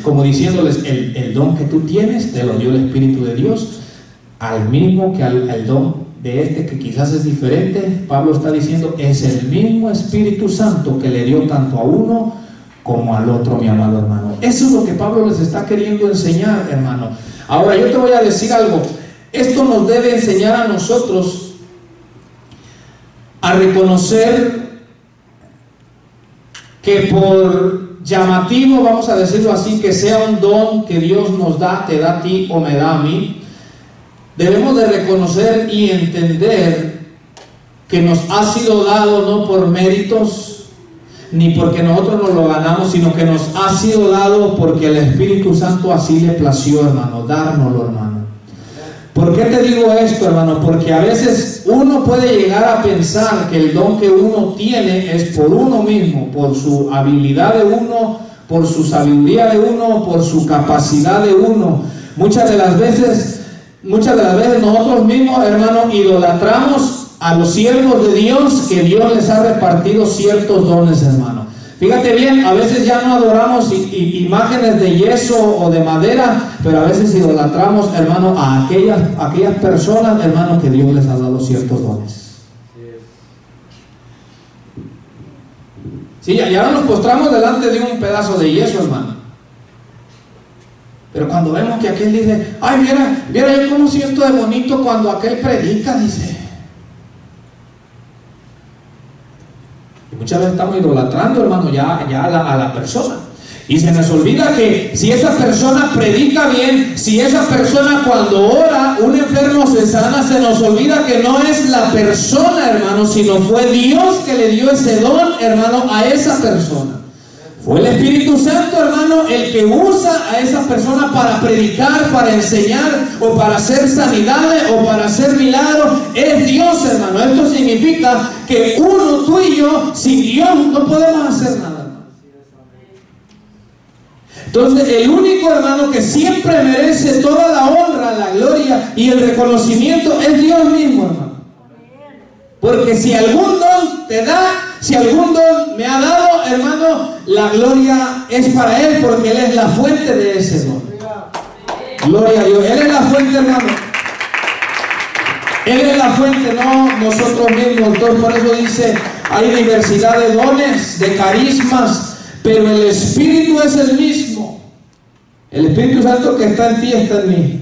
Como diciéndoles, el don que tú tienes te lo dio el Espíritu de Dios, al mismo que al don de este que quizás es diferente. Pablo está diciendo, es el mismo Espíritu Santo que le dio tanto a uno como al otro, mi amado hermano. Eso es lo que Pablo les está queriendo enseñar, hermano. Ahora yo te voy a decir algo. Esto nos debe enseñar a nosotros a reconocer que por llamativo, vamos a decirlo así, que sea un don que Dios nos da, te da a ti o me da a mí, debemos de reconocer y entender que nos ha sido dado no por méritos ni porque nosotros nos lo ganamos, sino que nos ha sido dado porque el Espíritu Santo así le plació, hermano, dárnoslo, hermano. ¿Por qué te digo esto, hermano? Porque a veces uno puede llegar a pensar que el don que uno tiene es por uno mismo, por su habilidad de uno, por su sabiduría de uno, por su capacidad de uno. Muchas de las veces nosotros mismos, hermano, idolatramos a los siervos de Dios, que Dios les ha repartido ciertos dones, hermano. Fíjate bien, a veces ya no adoramos imágenes de yeso o de madera, pero a veces idolatramos, hermano, a aquellas personas, hermano, que Dios les ha dado ciertos dones. Sí, ya nos postramos delante de un pedazo de yeso, hermano. Pero cuando vemos que aquel dice, ay, mira yo cómo siento de bonito cuando aquel predica, dice. Y muchas veces estamos idolatrando, hermano, ya a la persona. Y se nos olvida que si esa persona predica bien, si esa persona cuando ora, un enfermo se sana, se nos olvida que no es la persona, hermano, sino fue Dios que le dio ese don, hermano, a esa persona. Fue el Espíritu Santo, hermano, el que usa a esa persona para predicar, para enseñar, o para hacer sanidades, o para hacer milagros. Es Dios, hermano. Esto significa que uno, tú y yo, sin Dios no podemos hacer nada, hermano. Entonces, el único, hermano, que siempre merece toda la honra, la gloria y el reconocimiento es Dios mismo, hermano. Porque si algún don te da, si algún don me ha dado, hermano, la gloria es para Él, porque Él es la fuente de ese don. Gloria a Dios. Él es la fuente, hermano. Él es la fuente, no nosotros mismos. Entonces, por eso dice, hay diversidad de dones, de carismas, pero el Espíritu es el mismo. El Espíritu Santo que está en ti está en mí.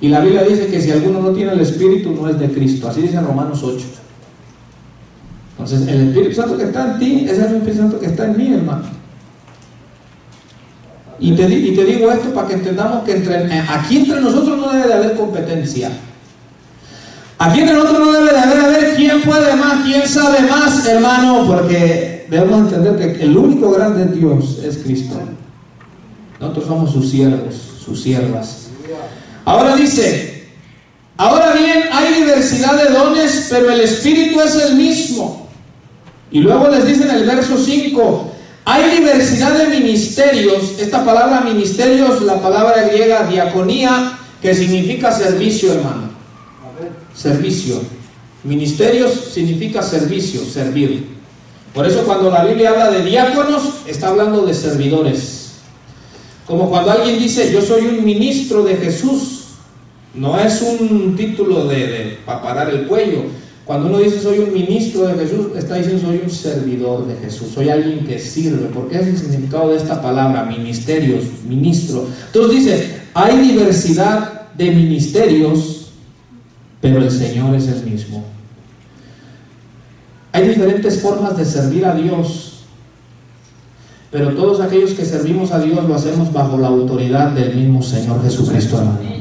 Y la Biblia dice que si alguno no tiene el Espíritu, no es de Cristo. Así dice en Romanos 8. Entonces, el Espíritu Santo que está en ti es el Espíritu Santo que está en mí, hermano. Y te digo esto para que entendamos que aquí entre nosotros no debe de haber competencia. Aquí entre nosotros no debe de haber quién puede más, quién sabe más, hermano, porque debemos entender que el único grande es Dios, es Cristo. Nosotros somos sus siervos, sus siervas. Ahora dice, ahora bien, hay diversidad de dones, pero el Espíritu es el mismo. Y luego les dice en el verso 5, hay diversidad de ministerios. Esta palabra ministerios, la palabra griega diaconía, que significa servicio, hermano. Servicio. Ministerios significa servicio, servir. Por eso cuando la Biblia habla de diáconos, está hablando de servidores. Como cuando alguien dice, yo soy un ministro de Jesús. No es un título para parar el cuello. Cuando uno dice soy un ministro de Jesús, está diciendo soy un servidor de Jesús, soy alguien que sirve, porque es el significado de esta palabra, ministerios, ministro. Entonces dice, hay diversidad de ministerios, pero el Señor es el mismo. Hay diferentes formas de servir a Dios, pero todos aquellos que servimos a Dios lo hacemos bajo la autoridad del mismo Señor Jesucristo, hermano.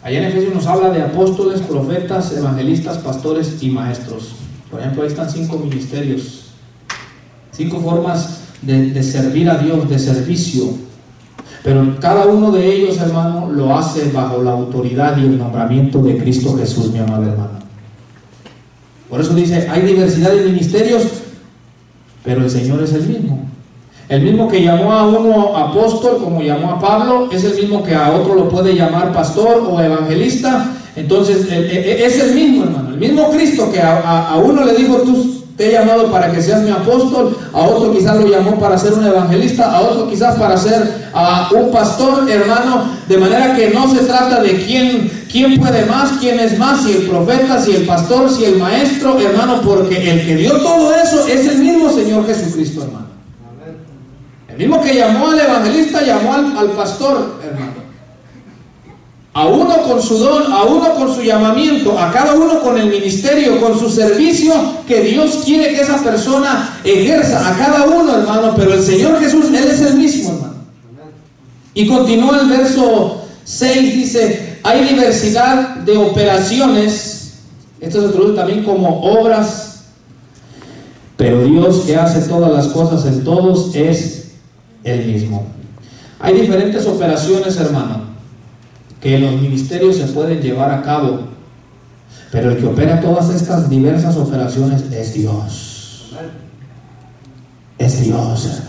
Allá en Efesios nos habla de apóstoles, profetas, evangelistas, pastores y maestros. Por ejemplo, ahí están 5 ministerios, 5 formas de servir a Dios, de servicio. Pero cada uno de ellos, hermano, lo hace bajo la autoridad y el nombramiento de Cristo Jesús, mi amado hermano. Por eso dice, hay diversidad de ministerios, pero el Señor es el mismo. El mismo que llamó a uno apóstol, como llamó a Pablo, es el mismo que a otro lo puede llamar pastor o evangelista. Entonces, es el mismo, hermano. El mismo Cristo que a uno le dijo, tú te he llamado para que seas mi apóstol, a otro quizás lo llamó para ser un evangelista, a otro quizás para ser un pastor, hermano, de manera que no se trata de quién puede más, quién es más, si el profeta, si el pastor, si el maestro, hermano, porque el que dio todo eso es el mismo Señor Jesucristo, hermano. El mismo que llamó al evangelista, llamó al pastor, hermano. A uno con su don, a uno con su llamamiento, a cada uno con el ministerio, con su servicio que Dios quiere que esa persona ejerza, a cada uno, hermano, pero el Señor Jesús, Él es el mismo, hermano. Y continúa el verso 6, dice, hay diversidad de operaciones, esto se traduce también como obras, pero Dios que hace todas las cosas en todos es el mismo. Hay diferentes operaciones, hermano, que en los ministerios se pueden llevar a cabo, pero el que opera todas estas diversas operaciones es Dios. Es Dios, hermano.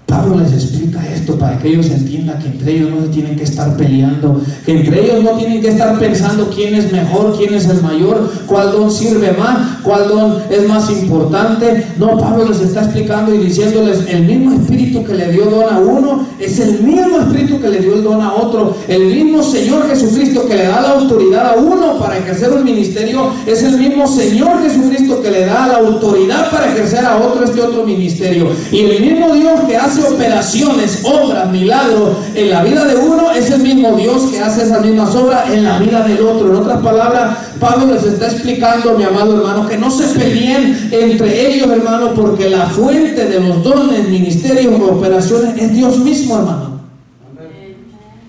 Pablo les explica esto para que ellos entiendan que entre ellos no se tienen que estar peleando, que entre ellos no tienen que estar pensando quién es mejor, quién es el mayor, cuál don sirve más, cuál don es más importante. No, Pablo les está explicando y diciéndoles, el mismo espíritu que le dio don a uno es el mismo espíritu que le dio el don a otro. El mismo Señor Jesucristo que le da la autoridad a uno para ejercer un ministerio es el mismo Señor Jesucristo que le da la autoridad para ejercer a otro este otro ministerio. Y el mismo Dios que hace operaciones, obras, milagros en la vida de uno es el mismo Dios que hace esas mismas obras en la vida del otro. En otras palabras, Pablo les está explicando, mi amado hermano, que no se peleen entre ellos, hermano, porque la fuente de los dones, ministerios, operaciones es Dios mismo, hermano.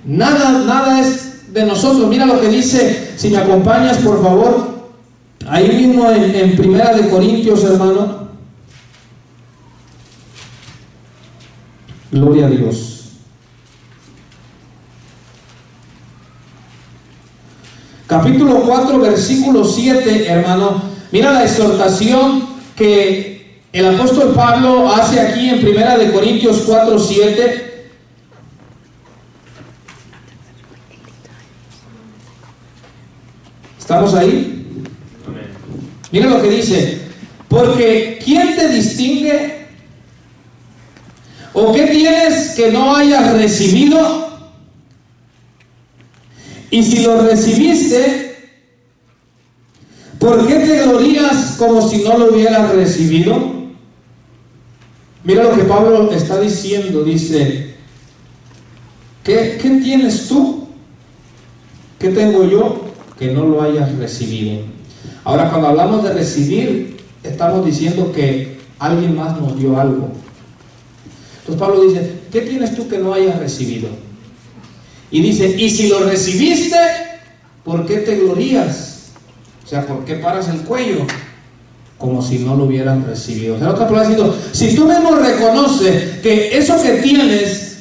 Nada es de nosotros. Mira lo que dice, si me acompañas por favor, ahí mismo en Primera de Corintios, hermano. Gloria a Dios. Capítulo 4, versículo 7, hermano. Mira la exhortación que el apóstol Pablo hace aquí en Primera de Corintios 4, 7. ¿Estamos ahí? Mira lo que dice. Porque ¿quién te distingue? ¿O qué tienes que no hayas recibido? Y si lo recibiste, ¿por qué te glorías como si no lo hubieras recibido? Mira lo que Pablo está diciendo. Dice, ¿qué tienes tú? ¿Qué tengo yo que no lo hayas recibido? Ahora, cuando hablamos de recibir, estamos diciendo que alguien más nos dio algo. Entonces Pablo dice, ¿qué tienes tú que no hayas recibido? Y dice, y si lo recibiste, ¿por qué te glorías? O sea, ¿por qué paras el cuello? Como si no lo hubieran recibido. O sea, otra palabra diciendo, si tú mismo reconoces que eso que tienes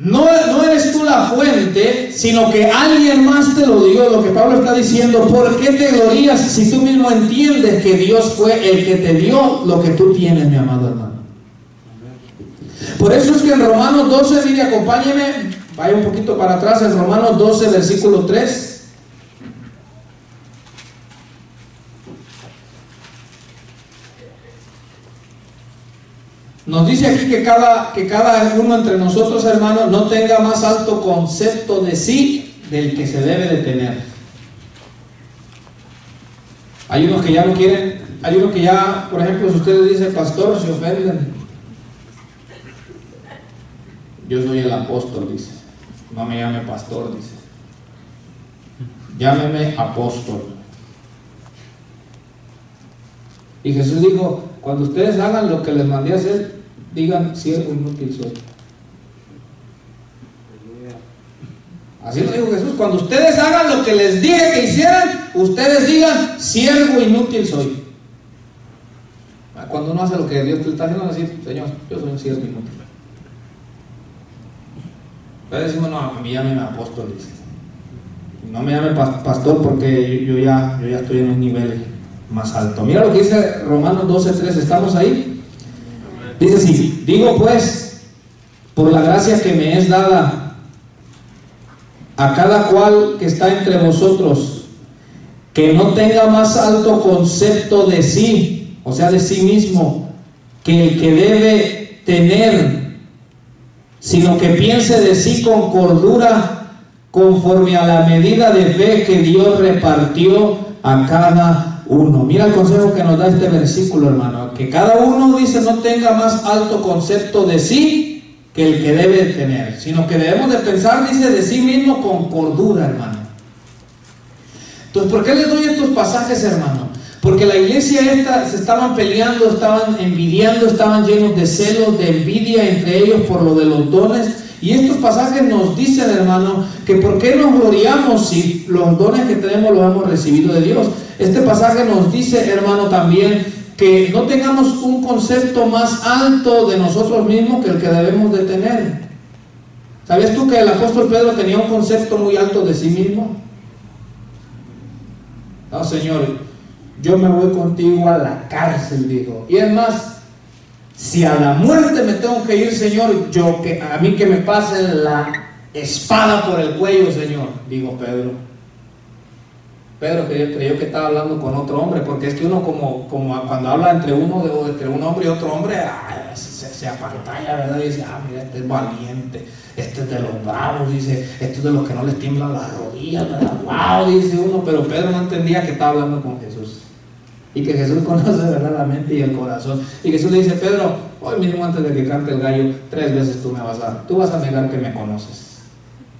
no eres tú la fuente, sino que alguien más te lo dio, lo que Pablo está diciendo, ¿por qué te glorías si tú mismo entiendes que Dios fue el que te dio lo que tú tienes, mi amado hermano? Por eso es que en Romanos 12, mire, acompáñeme, vaya un poquito para atrás, en Romanos 12, versículo 3. Nos dice aquí que cada uno entre nosotros, hermanos, no tenga más alto concepto de sí del que se debe de tener. Hay unos que ya no quieren, hay unos que ya, por ejemplo, si ustedes dicen pastor, se ofenden. Yo soy el apóstol, dice. No me llame pastor, dice. Llámeme apóstol. Y Jesús dijo, cuando ustedes hagan lo que les mandé a hacer, digan, siervo inútil soy. Así lo dijo Jesús, cuando ustedes hagan lo que les dije que hicieran, ustedes digan, siervo inútil soy. Cuando uno hace lo que Dios te está haciendo, decir, Señor, yo soy un siervo inútil. Pero decimos, no, a mí llámeme apóstol, dice. No me llame pastor porque yo ya estoy en un nivel más alto. Mira lo que dice Romanos 12:3, ¿estamos ahí? Dice así, digo pues, por la gracia que me es dada a cada cual que está entre vosotros, que no tenga más alto concepto de sí, o sea, de sí mismo, que el que debe tener, sino que piense de sí con cordura, conforme a la medida de fe que Dios repartió a cada uno. Mira el consejo que nos da este versículo, hermano, que cada uno, dice, no tenga más alto concepto de sí que el que debe tener, sino que debemos de pensar, dice, de sí mismo con cordura, hermano. Entonces, ¿por qué les doy estos pasajes, hermano? Porque la iglesia esta se estaban peleando, estaban envidiando, estaban llenos de celos, de envidia entre ellos por lo de los dones. Y estos pasajes nos dicen, hermano, que por qué nos gloriamos si los dones que tenemos los hemos recibido de Dios. Este pasaje nos dice, hermano, también que no tengamos un concepto más alto de nosotros mismos que el que debemos de tener. ¿Sabías tú que el apóstol Pedro tenía un concepto muy alto de sí mismo? No, Señor, yo me voy contigo a la cárcel, dijo. Y es más, si a la muerte me tengo que ir, Señor, a mí que me pase la espada por el cuello, Señor, dijo Pedro. Pedro creyó que estaba hablando con otro hombre, porque es que uno como cuando habla entre un hombre y otro hombre, se apantalla, ¿verdad? Y dice, mira, este es valiente, este es de los bravos, dice, este es de los que no les tiemblan las rodillas, ¿verdad? Wow, dice uno, pero Pedro no entendía que estaba hablando con Jesús. Y que Jesús conoce, ¿verdad?, la mente y el corazón. Y Jesús le dice, Pedro, hoy mismo antes de que cante el gallo, 3 veces tú vas a negar que me conoces.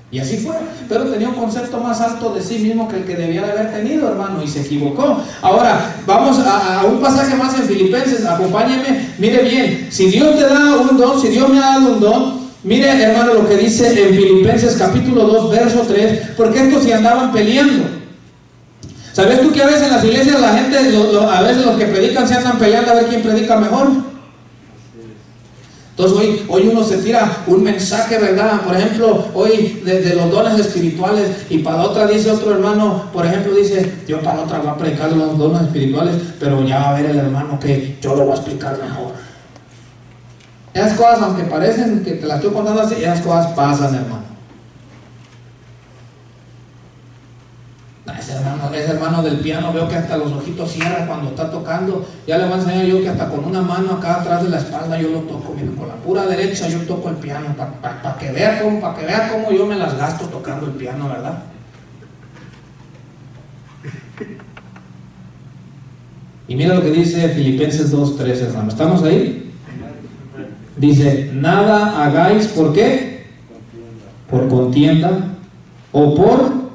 Y así fue. Pedro tenía un concepto más alto de sí mismo que el que debía de haber tenido, hermano, y se equivocó. Ahora, vamos a un pasaje más en Filipenses, acompáñeme, mire bien, si Dios te da un don, si Dios me ha dado un don, mire, hermano, lo que dice en Filipenses capítulo 2, verso 3, porque estos se andaban peleando. ¿Sabes tú que a veces en las iglesias la gente, a veces los que predican se andan peleando a ver quién predica mejor? Entonces hoy uno se tira un mensaje, ¿verdad? Por ejemplo, hoy de los dones espirituales, y para otra dice otro hermano, por ejemplo, dice, yo para otra voy a predicar los dones espirituales, pero ya va a ver el hermano que yo lo voy a explicar mejor. Esas cosas, aunque parecen que te las estoy contando así, esas cosas pasan, hermano. Ese hermano del piano, veo que hasta los ojitos cierra cuando está tocando. Ya le voy a enseñar yo que hasta con una mano acá atrás de la espalda yo lo toco. Mira, con la pura derecha yo toco el piano, para que vea cómo yo me las gasto tocando el piano, ¿verdad? Y mira lo que dice Filipenses 2:3, hermano. ¿Estamos ahí? Dice, nada hagáis, ¿por qué? Por contienda o por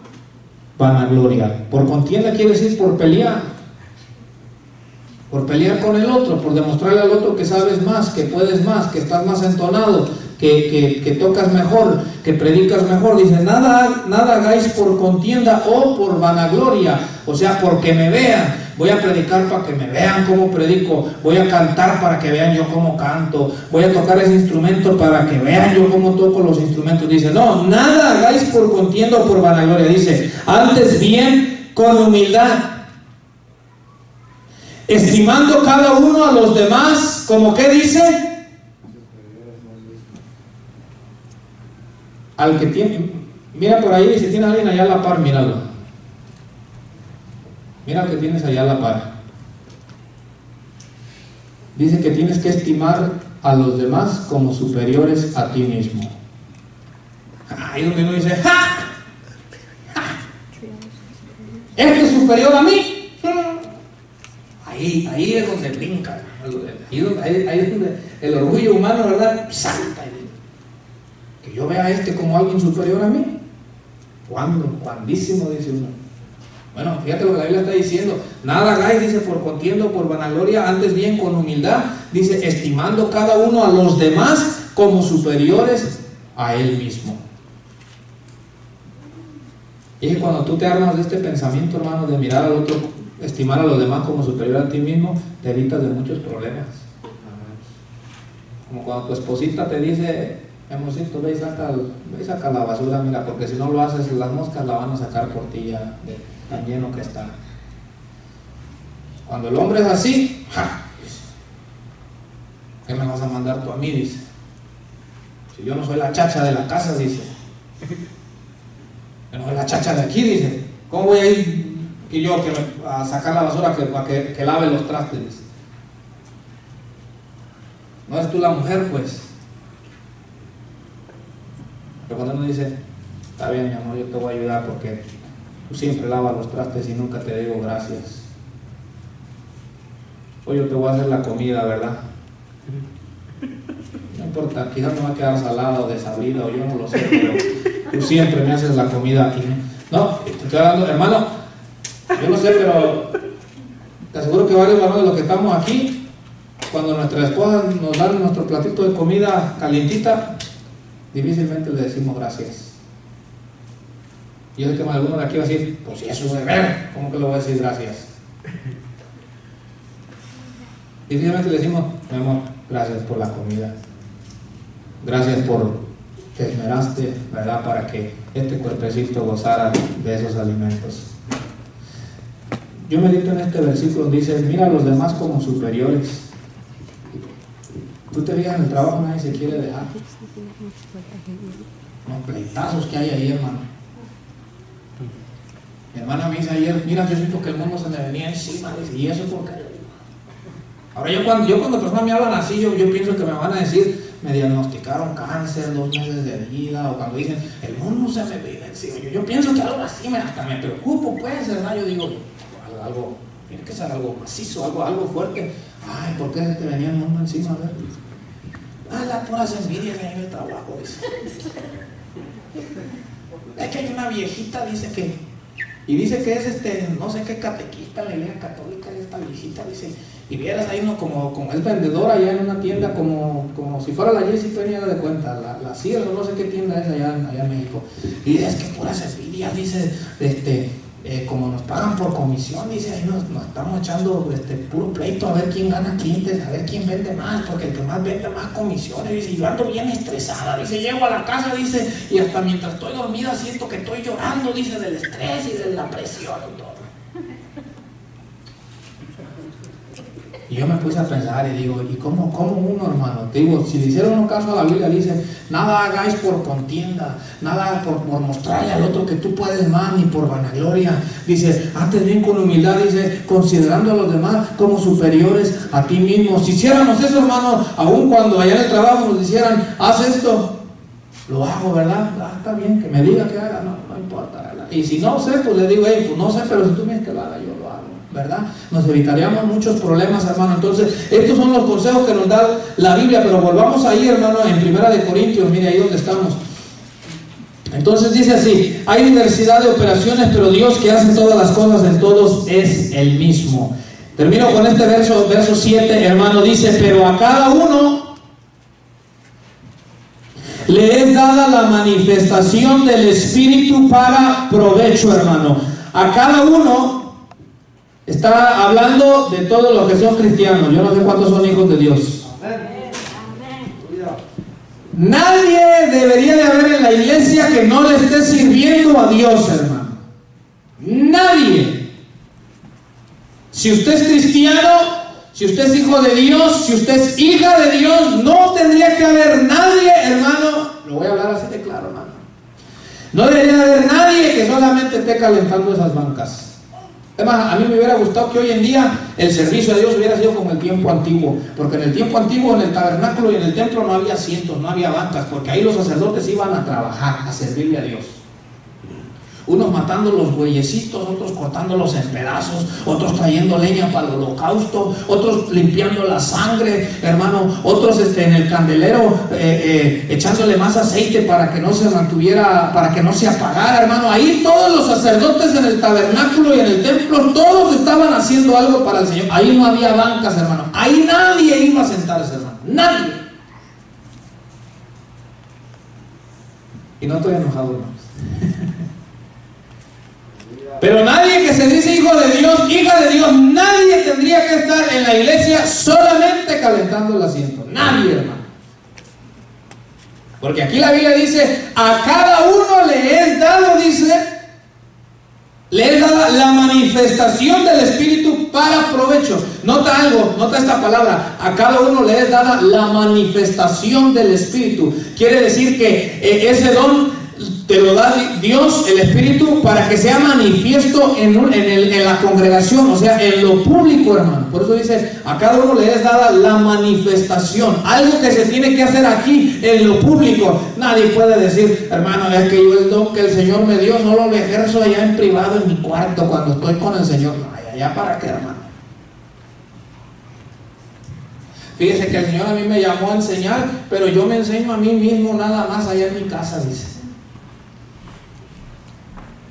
vanagloria. Por contienda quiere decir por pelear con el otro, por demostrarle al otro que sabes más, que puedes más, que estás más entonado, que tocas mejor, que predicas mejor. Dice, nada hagáis por contienda o por vanagloria, o sea, porque me vean. Voy a predicar para que me vean cómo predico, voy a cantar para que vean yo cómo canto, voy a tocar ese instrumento para que vean yo cómo toco los instrumentos. Dice, no, nada hagáis por contienda o por vanagloria. Dice, antes bien con humildad, estimando cada uno a los demás, ¿como qué dice? Al que tiene, mira por ahí, si tiene alguien allá a la par, míralo. Mira lo que tienes allá a la par. Dice que tienes que estimar a los demás como superiores a ti mismo. Ahí donde uno dice, ¡ja! ¡Ja! ¿Este es superior a mí? Ahí es donde brinca. Ahí es donde el orgullo humano, ¿verdad?, salta. Que yo vea a este como alguien superior a mí. ¿Cuándo? ¿Cuándísimo? Dice uno. Bueno, fíjate lo que la Biblia está diciendo. Nada hagáis, dice, por contienda o por vanagloria, antes bien con humildad, dice, estimando cada uno a los demás como superiores a él mismo. Y cuando tú te armas de este pensamiento, hermano, de mirar al otro, estimar a los demás como superior a ti mismo, te evitas de muchos problemas. Como cuando tu esposita te dice, amorcito, ve y saca la basura, mira, porque si no lo haces, las moscas la van a sacar por ti ya, tan lleno que está. Cuando el hombre es así, ¡ja!, ¿qué me vas a mandar tú a mí?, dice. Si yo no soy la chacha de la casa, dice. Yo no soy la chacha de aquí, dice. ¿Cómo voy a ir que yo a sacar la basura, que lave los trastes. No eres tú la mujer, pues. Pero cuando uno dice, está bien, mi amor, yo te voy a ayudar porque tú siempre lavas los trastes y nunca te digo gracias. Hoy yo te voy a hacer la comida, ¿verdad? No importa, quizás me va a quedar salada o desabrida, o yo no lo sé, pero tú siempre me haces la comida aquí. No, te estoy hablando, hermano, yo no sé, pero te aseguro que varios hermanos de los que estamos aquí, cuando nuestras esposas nos dan nuestro platito de comida calientita, difícilmente le decimos gracias. Yo sé que más alguno de aquí va a decir, pues si eso es deber, ¿cómo que le voy a decir gracias? Difícilmente le decimos, mi amor, gracias por la comida. Gracias por te esmeraste, ¿verdad? Para que este cuerpecito gozara de esos alimentos. Yo medito en este versículo donde dice, mira a los demás como superiores. Tú te fijas en el trabajo, nadie se quiere dejar. Los pleitazos que hay ahí, hermano. Mi hermana me dice ayer, mira, yo siento que el mundo se me venía encima. Dice, ¿y eso por qué? Ahora yo cuando personas me hablan así, yo pienso que me van a decir, me diagnosticaron cáncer, 2 meses de vida, o cuando dicen, el mundo se me viene encima. Yo pienso que algo así hasta me preocupo, puede ser, ¿verdad? Yo digo, algo, tiene que ser algo macizo, algo fuerte. Ay, ¿por qué se te venía el mundo encima? A ver. Las puras envidias ahí en el trabajo, dice. Es que hay una viejita, dice que, y dice que es no sé qué catequista en la iglesia católica, esta viejita, dice, y vieras ahí uno como es vendedora allá en una tienda, como si fuera la Jessie Penny, haga de cuenta, la Sears, no sé qué tienda es allá en México. Y dice, es que puras envidias, dice, como nos pagan por comisión, dice, ahí nos estamos echando puro pleito a ver quién gana clientes, a ver quién vende más, porque el que más vende más comisiones, dice, yo ando bien estresada, dice, llego a la casa, dice, y hasta mientras estoy dormida siento que estoy llorando, dice, del estrés y de la presión y todo. Y yo me puse a pensar y digo, ¿y cómo uno, hermano? Te digo, si le hicieron un caso a la Biblia, dice, nada hagáis por contienda, nada por mostrarle al otro que tú puedes más, ni por vanagloria. Dice, antes bien con humildad, dice, considerando a los demás como superiores a ti mismo. Si hiciéramos eso, hermano, aun cuando allá en el trabajo nos dijeran, haz esto, lo hago, ¿verdad? Está bien, que me diga que haga, no importa, ¿verdad? Y si no sé, pues le digo, hey, pues no sé, pero si tú me dices que lo haga, yo lo hago, ¿verdad? Nos evitaríamos muchos problemas, hermano. Entonces, estos son los consejos que nos da la Biblia, pero volvamos ahí, hermano, en 1 Corintios, mire ahí donde estamos. Entonces dice así, hay diversidad de operaciones, pero Dios que hace todas las cosas en todos es el mismo. Termino con este verso 7, hermano, dice, pero a cada uno le es dada la manifestación del Espíritu para provecho, hermano. A cada uno, está hablando de todos los que son cristianos. Yo no sé cuántos son hijos de Dios. Nadie debería de haber en la iglesia que no le esté sirviendo a Dios, hermano. Nadie. Si usted es cristiano, si usted es hijo de Dios, si usted es hija de Dios, no tendría que haber nadie, hermano. Lo voy a hablar así de claro, hermano. No debería haber nadie que solamente esté calentando esas bancas. Además, a mí me hubiera gustado que hoy en día el servicio a Dios hubiera sido como el tiempo antiguo, porque en el tiempo antiguo, en el tabernáculo y en el templo no había asientos, no había bancas, porque ahí los sacerdotes iban a trabajar, a servirle a Dios. Unos matando los bueyecitos, otros cortándolos en pedazos, otros trayendo leña para el holocausto, otros limpiando la sangre, hermano, otros en el candelero echándole más aceite para que no se mantuviera, para que no se apagara, hermano. Ahí todos los sacerdotes en el tabernáculo y en el templo, todos estaban haciendo algo para el Señor. Ahí no había bancas, hermano. Ahí nadie iba a sentarse, hermano. Nadie. Y no estoy enojado, hermano. Pero nadie que se dice hijo de Dios, hija de Dios, nadie tendría que estar en la iglesia solamente calentando el asiento. Nadie, hermano. Porque aquí la Biblia dice, a cada uno le es dado, dice, le es dada la manifestación del Espíritu para provecho. Nota algo, nota esta palabra, a cada uno le es dada la manifestación del Espíritu. Quiere decir que ese don te lo da Dios, el Espíritu, para que sea manifiesto en la congregación, o sea, en lo público, hermano. Por eso dice, a cada uno le es dada la manifestación, algo que se tiene que hacer aquí, en lo público. Nadie puede decir, hermano, es que yo el don que el Señor me dio no lo ejerzo allá en privado, en mi cuarto, cuando estoy con el Señor. No, allá para qué, hermano. Fíjese que el Señor a mí me llamó a enseñar, pero yo me enseño a mí mismo nada más allá en mi casa, dice.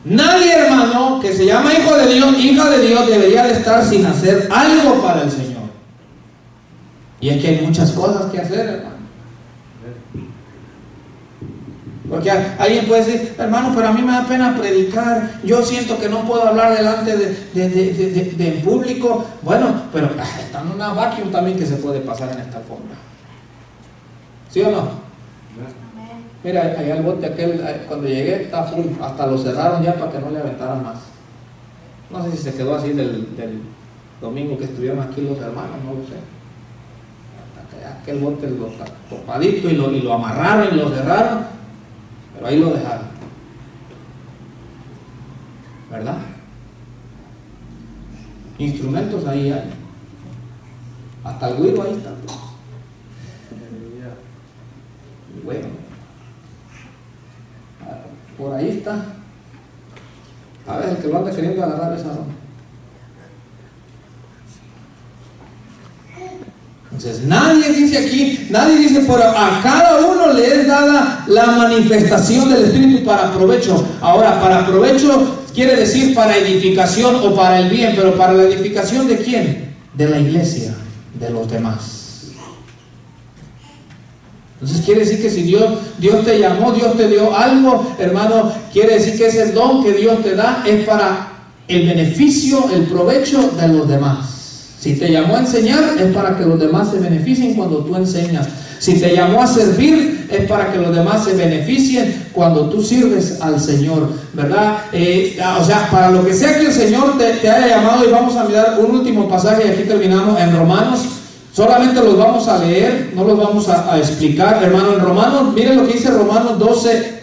Nadie, hermano, que se llama hijo de Dios, hija de Dios, debería de estar sin hacer algo para el Señor. Y es que hay muchas cosas que hacer, hermano. Porque alguien puede decir, hermano, pero a mí me da pena predicar, yo siento que no puedo hablar delante de público. Bueno, pero está en una vacuum también que se puede pasar en esta alfombra. ¿Sí o no? Mira, allá el bote aquel, cuando llegué, está full, hasta lo cerraron ya para que no le aventaran más. No sé si se quedó así del domingo que estuvieron aquí los hermanos, no lo sé. Aquel bote lo topadito y lo amarraron y lo cerraron. Pero ahí lo dejaron, ¿verdad? Instrumentos ahí hay, hasta el güiro ahí está. Bueno, por ahí está. A ver, el que lo anda queriendo agarrar esa ronda. Entonces nadie dice aquí, nadie dice, pero a cada uno le es dada la manifestación del Espíritu para provecho. Ahora, para provecho quiere decir para edificación o para el bien, pero para la edificación ¿de quién? De la iglesia, de los demás. Entonces quiere decir que si Dios te llamó, Dios te dio algo, hermano, quiere decir que ese don que Dios te da es para el beneficio, el provecho de los demás. Si te llamó a enseñar, es para que los demás se beneficien cuando tú enseñas. Si te llamó a servir, es para que los demás se beneficien cuando tú sirves al Señor, ¿verdad? O sea, para lo que sea que el Señor te haya llamado, y vamos a mirar un último pasaje, y aquí terminamos en Romanos. Solamente los vamos a leer, no los vamos a explicar, hermano. En Romanos, miren lo que dice Romanos 12,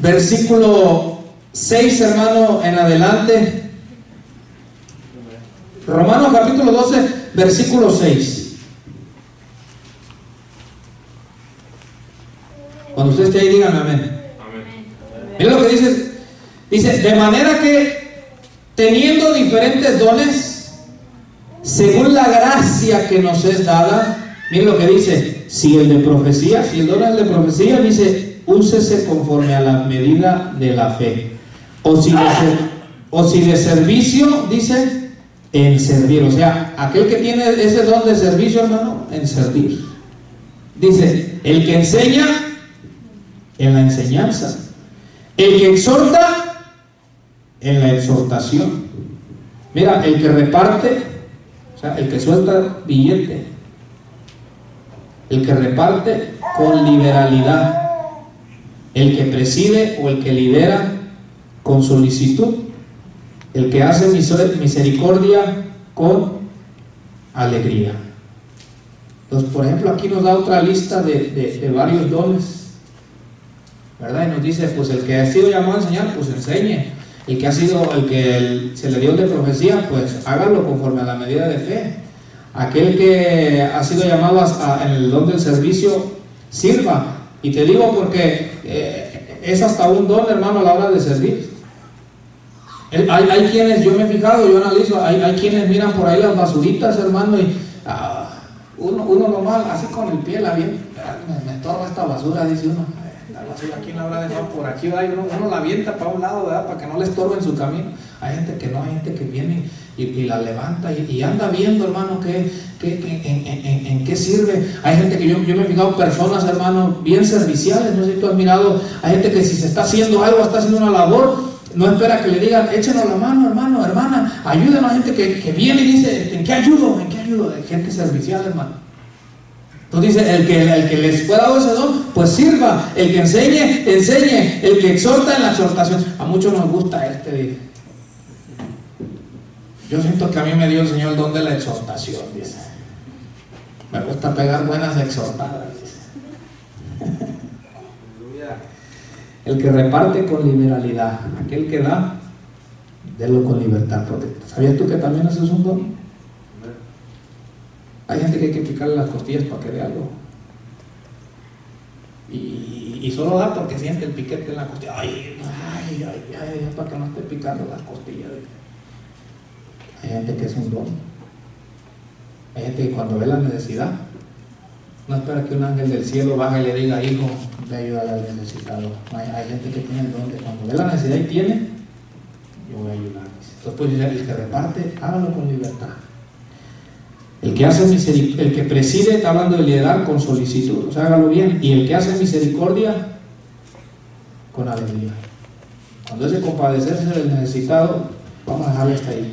versículo 6, hermano, en adelante. Romanos capítulo 12, versículo 6. Cuando usted esté ahí, díganme amén. Mira lo que dice. Dice, de manera que teniendo diferentes dones, según la gracia que nos es dada, miren lo que dice. Si el de profecía, si el don es el de profecía, dice, úsese conforme a la medida de la fe. O si de servicio, dice, en servir. O sea, aquel que tiene ese don de servicio, hermano, en servir. Dice, el que enseña, en la enseñanza. El que exhorta, en la exhortación. Mira, el que reparte, o sea, el que suelta billete, el que reparte con liberalidad, el que preside o el que lidera con solicitud, el que hace misericordia con alegría. Entonces, por ejemplo, aquí nos da otra lista de varios dones, ¿verdad? Y nos dice, pues el que ha sido llamado a enseñar, pues enseñe. El que se le dio de profecía, pues hágalo conforme a la medida de fe. Aquel que ha sido llamado en el don del servicio, sirva. Y te digo porque es hasta un don, hermano, a la hora de servir. Hay quienes, yo me he fijado, yo analizo, hay quienes miran por ahí las basuritas, hermano, y uno nomás, así con el pie, me estorba esta basura, dice uno. La basura, ¿quién la habrá dejado por aquí? Uno la avienta para un lado, ¿verdad? Para que no le estorbe en su camino. Hay gente que no, hay gente que viene y la levanta y anda viendo, hermano, en qué sirve. Hay gente que yo me he fijado, personas, hermano, bien serviciales, no sé si tú has mirado, hay gente que si se está haciendo algo, está haciendo una labor, no espera que le digan, échenos la mano, hermano, hermana, ayúdenos. Hay gente que viene y dice, ¿en qué ayudo? ¿En qué ayudo? Gente servicial, hermano. Entonces dice, el que les fue dado ese don, pues sirva. El que enseñe, enseñe. El que exhorta, en la exhortación. A muchos nos gusta dice. Yo siento que a mí me dio el Señor el don de la exhortación, dice. Me gusta pegar buenas exhortadas, dice. El que reparte con liberalidad, aquel que da, délo con libertad. Porque, ¿sabías tú que también eso es un don? Hay gente que hay que picarle las costillas para que dé algo. Y solo da porque siente el piquete en la costilla. Ay, para que no esté picando las costillas. Hay gente que es un don. Hay gente que cuando ve la necesidad, no espera que un ángel del cielo baje y le diga, hijo, ve a ayudar al necesitado. Hay gente que tiene el don de cuando ve la necesidad y tiene, yo voy a ayudar. Entonces, pues, el que reparte, hágalo con libertad. El que hace el que preside, está hablando de liderar con solicitud, o sea, hágalo bien. Y el que hace misericordia, con alegría. Cuando es de compadecerse del necesitado, vamos a dejarle hasta ahí.